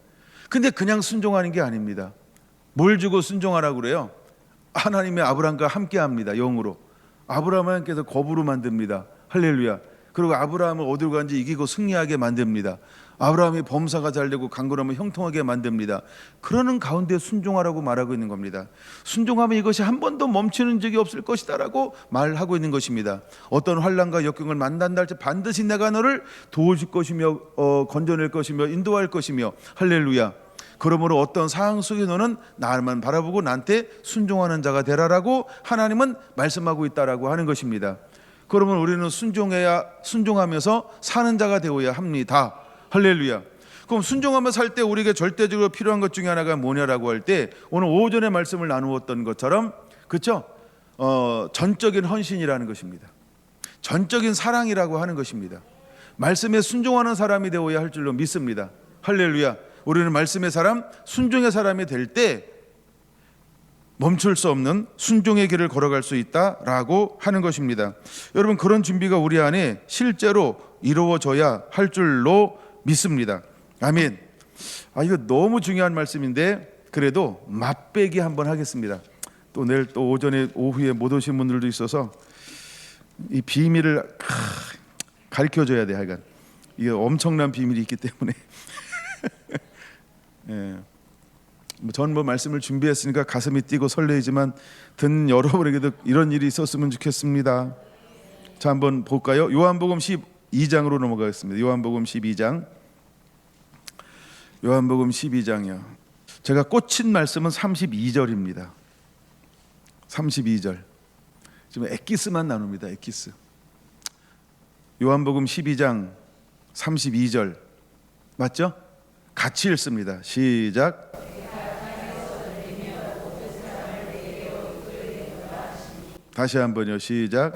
근데 그냥 순종하는 게 아닙니다. 뭘 주고 순종하라고 그래요? 하나님의 아브라함과 함께 합니다. 영으로. 아브라함께서 거부로 만듭니다. 할렐루야. 그리고 아브라함을 어디로 가는지 이기고 승리하게 만듭니다. 아브라함이 범사가 잘되고 강건함을 형통하게 만듭니다. 그러는 가운데 순종하라고 말하고 있는 겁니다. 순종하면 이것이 한 번도 멈추는 적이 없을 것이다 라고 말하고 있는 것입니다. 어떤 환난과 역경을 만난다 할지 반드시 내가 너를 도와줄 것이며 건져낼 것이며 인도할 것이며 할렐루야. 그러므로 어떤 상황 속에 너는 나만 바라보고 나한테 순종하는 자가 되라라고 하나님은 말씀하고 있다라고 하는 것입니다. 그러면 우리는 순종하면서 사는 자가 되어야 합니다. 할렐루야. 그럼 순종하며 살 때 우리에게 절대적으로 필요한 것 중에 하나가 뭐냐라고 할 때 오늘 오전에 말씀을 나누었던 것처럼 그렇죠? 전적인 헌신이라는 것입니다. 전적인 사랑이라고 하는 것입니다. 말씀에 순종하는 사람이 되어야 할 줄로 믿습니다. 할렐루야. 우리는 말씀의 사람, 순종의 사람이 될 때 멈출 수 없는 순종의 길을 걸어갈 수 있다라고 하는 것입니다. 여러분, 그런 준비가 우리 안에 실제로 이루어져야 할 줄로 믿습니다. 아멘. 이거 너무 중요한 말씀인데 그래도 맛배기 한번 하겠습니다. 또 내일 또 오전에 오후에 못 오신 분들도 있어서 이 비밀을 가르쳐줘야 돼. 하여간 이게 엄청난 비밀이 있기 때문에 예. 전 말씀을 준비했으니까 가슴이 뛰고 설레이지만 듣는 여러분에게도 이런 일이 있었으면 좋겠습니다. 자, 한번 볼까요? 요한복음 12장으로 넘어가겠습니다. 요한복음 12장. 요한복음 12장이요. 제가 꽂힌 말씀은 32절입니다. 32절. 지금 엑기스만 나눕니다. 엑기스. 요한복음 12장 32절. 맞죠? 같이 읽습니다. 시작. 다시 한번요. 시작.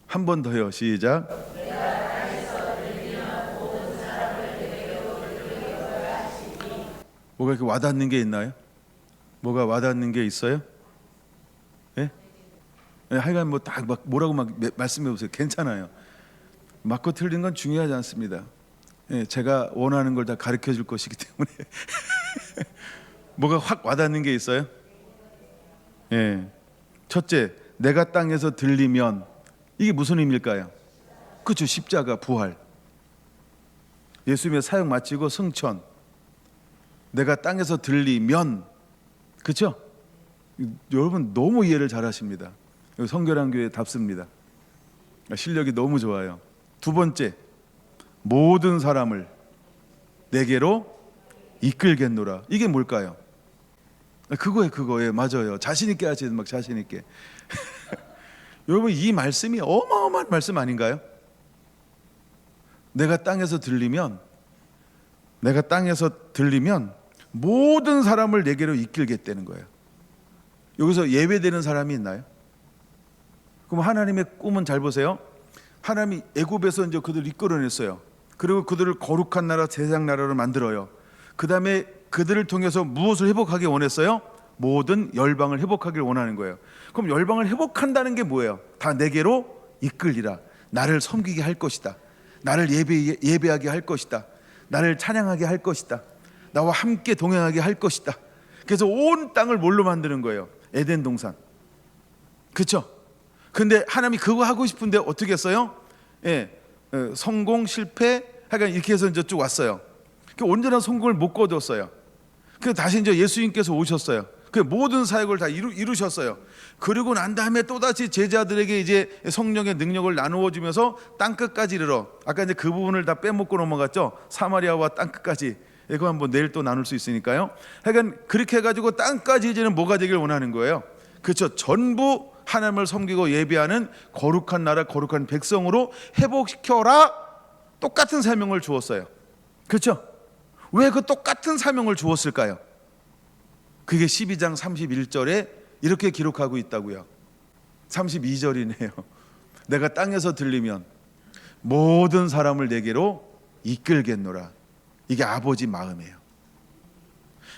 한 번 더요. 시작. 뭐가 이렇게 와닿는 게 있나요? 뭐가 와닿는 게 있어요? 예? 예, 하여간 뭐 딱 막 뭐라고 막 말씀해 보세요. 괜찮아요. 맞고 틀린 건 중요하지 않습니다. 예, 제가 원하는 걸 다 가르쳐 줄 것이기 때문에 뭐가 확 와닿는 게 있어요? 예. 첫째, 내가 땅에서 들리면 이게 무슨 의미일까요? 그렇죠. 십자가, 부활. 예수님의 사역 마치고 승천. 내가 땅에서 들리면, 그렇죠? 여러분 너무 이해를 잘하십니다. 성결한 교회답습니다. 실력이 너무 좋아요. 두 번째, 모든 사람을 내게로 이끌겠노라. 이게 뭘까요? 그거예요. 맞아요. 자신 있게 하시는 막 자신 있게. 여러분, 이 말씀이 어마어마한 말씀 아닌가요? 내가 땅에서 들리면 모든 사람을 내게로 이끌겠다는 거예요. 여기서 예외되는 사람이 있나요? 그럼 하나님의 꿈은 잘 보세요. 하나님이 애굽에서 이제 그들을 이끌어냈어요. 그리고 그들을 거룩한 나라, 제사장 나라로 만들어요. 그 다음에 그들을 통해서 무엇을 회복하기 원했어요? 모든 열방을 회복하기를 원하는 거예요. 그럼 열방을 회복한다는 게 뭐예요? 다 내게로 이끌리라. 나를 섬기게 할 것이다. 나를 예배하게 할 것이다. 나를 찬양하게 할 것이다. 나와 함께 동행하게 할 것이다. 그래서 온 땅을 뭘로 만드는 거예요? 에덴 동산. 그렇죠? 근데 하나님이 그거 하고 싶은데 어떻게 했어요? 예, 성공, 실패, 하여간 이렇게 해서 이제 쭉 왔어요. 온전한 성공을 못 거뒀어요. 그래서 다시 이제 예수님께서 오셨어요. 그 모든 사역을 다 이루셨어요. 그리고 난 다음에 또다시 제자들에게 이제 성령의 능력을 나누어 주면서 땅 끝까지 이르러, 아까 이제 그 부분을 다 빼먹고 넘어갔죠. 사마리아와 땅 끝까지. 이거 한번 내일 또 나눌 수 있으니까요. 하여간 그렇게 해가지고 땅까지 이제는 뭐가 되길 원하는 거예요? 그렇죠. 전부 하나님을 섬기고 예배하는 거룩한 나라, 거룩한 백성으로 회복시켜라. 똑같은 사명을 주었어요. 그렇죠? 왜 그 똑같은 사명을 주었을까요? 그게 12장 31절에 이렇게 기록하고 있다고요. 32절이네요. 내가 땅에서 들리면 모든 사람을 내게로 이끌겠노라. 이게 아버지 마음이에요.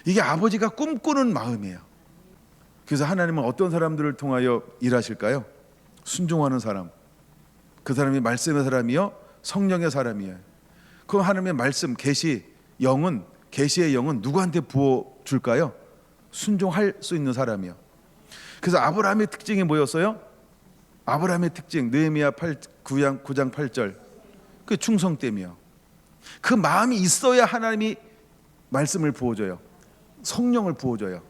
이게 아버지가 꿈꾸는 마음이에요. 그래서 하나님은 어떤 사람들을 통하여 일하실까요? 순종하는 사람. 그 사람이 말씀의 사람이요, 성령의 사람이에요. 그 하나님의 말씀, 계시의 영은 누구한테 부어 줄까요? 순종할 수 있는 사람이요. 그래서 아브라함의 특징이 뭐였어요? 아브라함의 특징, 느헤미야 9장 8절, 그 충성됨이요. 그 마음이 있어야 하나님이 말씀을 부어줘요. 성령을 부어줘요.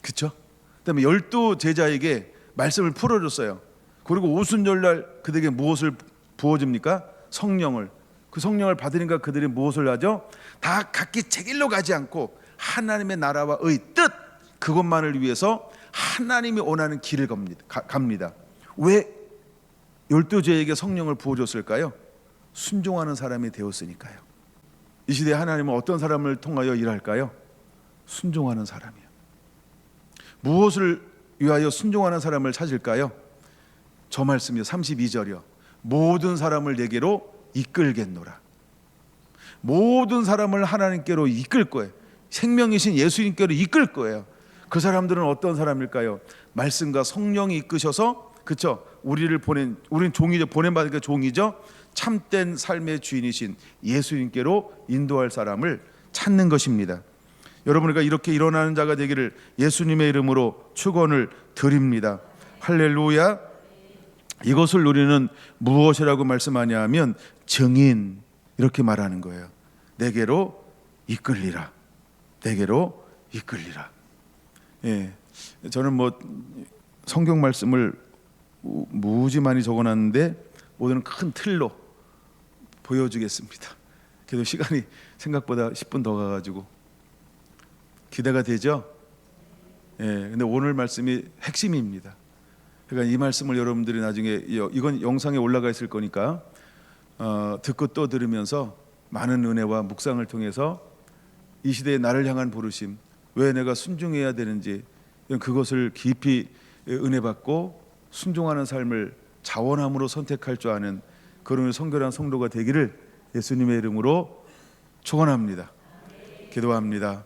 그렇죠? 그다음에 12 제자에게 말씀을 풀어줬어요. 그리고 오순절날 그들에게 무엇을 부어줍니까? 성령을. 그 성령을 받으니까 그들이 무엇을 하죠? 다 각기 제 길로 가지 않고 하나님의 나라와의 뜻, 그것만을 위해서 하나님이 원하는 길을 갑니다. 왜 12제에게 성령을 부어줬을까요? 순종하는 사람이 되었으니까요. 이 시대에 하나님은 어떤 사람을 통하여 일할까요? 순종하는 사람이요. 무엇을 위하여 순종하는 사람을 찾을까요? 저 말씀이요, 32절이요. 모든 사람을 내게로 이끌겠노라. 모든 사람을 하나님께로 이끌 거예요. 생명이신 예수님께로 이끌 거예요. 그 사람들은 어떤 사람일까요? 말씀과 성령이 이끄셔서, 그렇죠? 우리는 종이죠. 보냄받은 종이죠. 참된 삶의 주인이신 예수님께로 인도할 사람을 찾는 것입니다. 여러분, 그러니까 이렇게 일어나는 자가 되기를 예수님의 이름으로 축원을 드립니다. 할렐루야. 이것을 우리는 무엇이라고 말씀하냐 하면 증인, 이렇게 말하는 거예요. 내게로 이끌리라. 내게로 이끌리라. 예, 저는 성경 말씀을 무지 많이 적어놨는데 오늘은 큰 틀로 보여주겠습니다. 그래도 시간이 생각보다 10분 더 가가지고 기대가 되죠? 예, 근데 오늘 말씀이 핵심입니다. 그러니까 이 말씀을 여러분들이 나중에, 이건 영상에 올라가 있을 거니까 듣고 또 들으면서 많은 은혜와 묵상을 통해서 이 시대에 나를 향한 부르심, 왜 내가 순종해야 되는지, 그것을 깊이 은혜 받고 순종하는 삶을 자원함으로 선택할 줄 아는 그런 성결한 성도가 되기를 예수님의 이름으로 축원합니다. 기도합니다.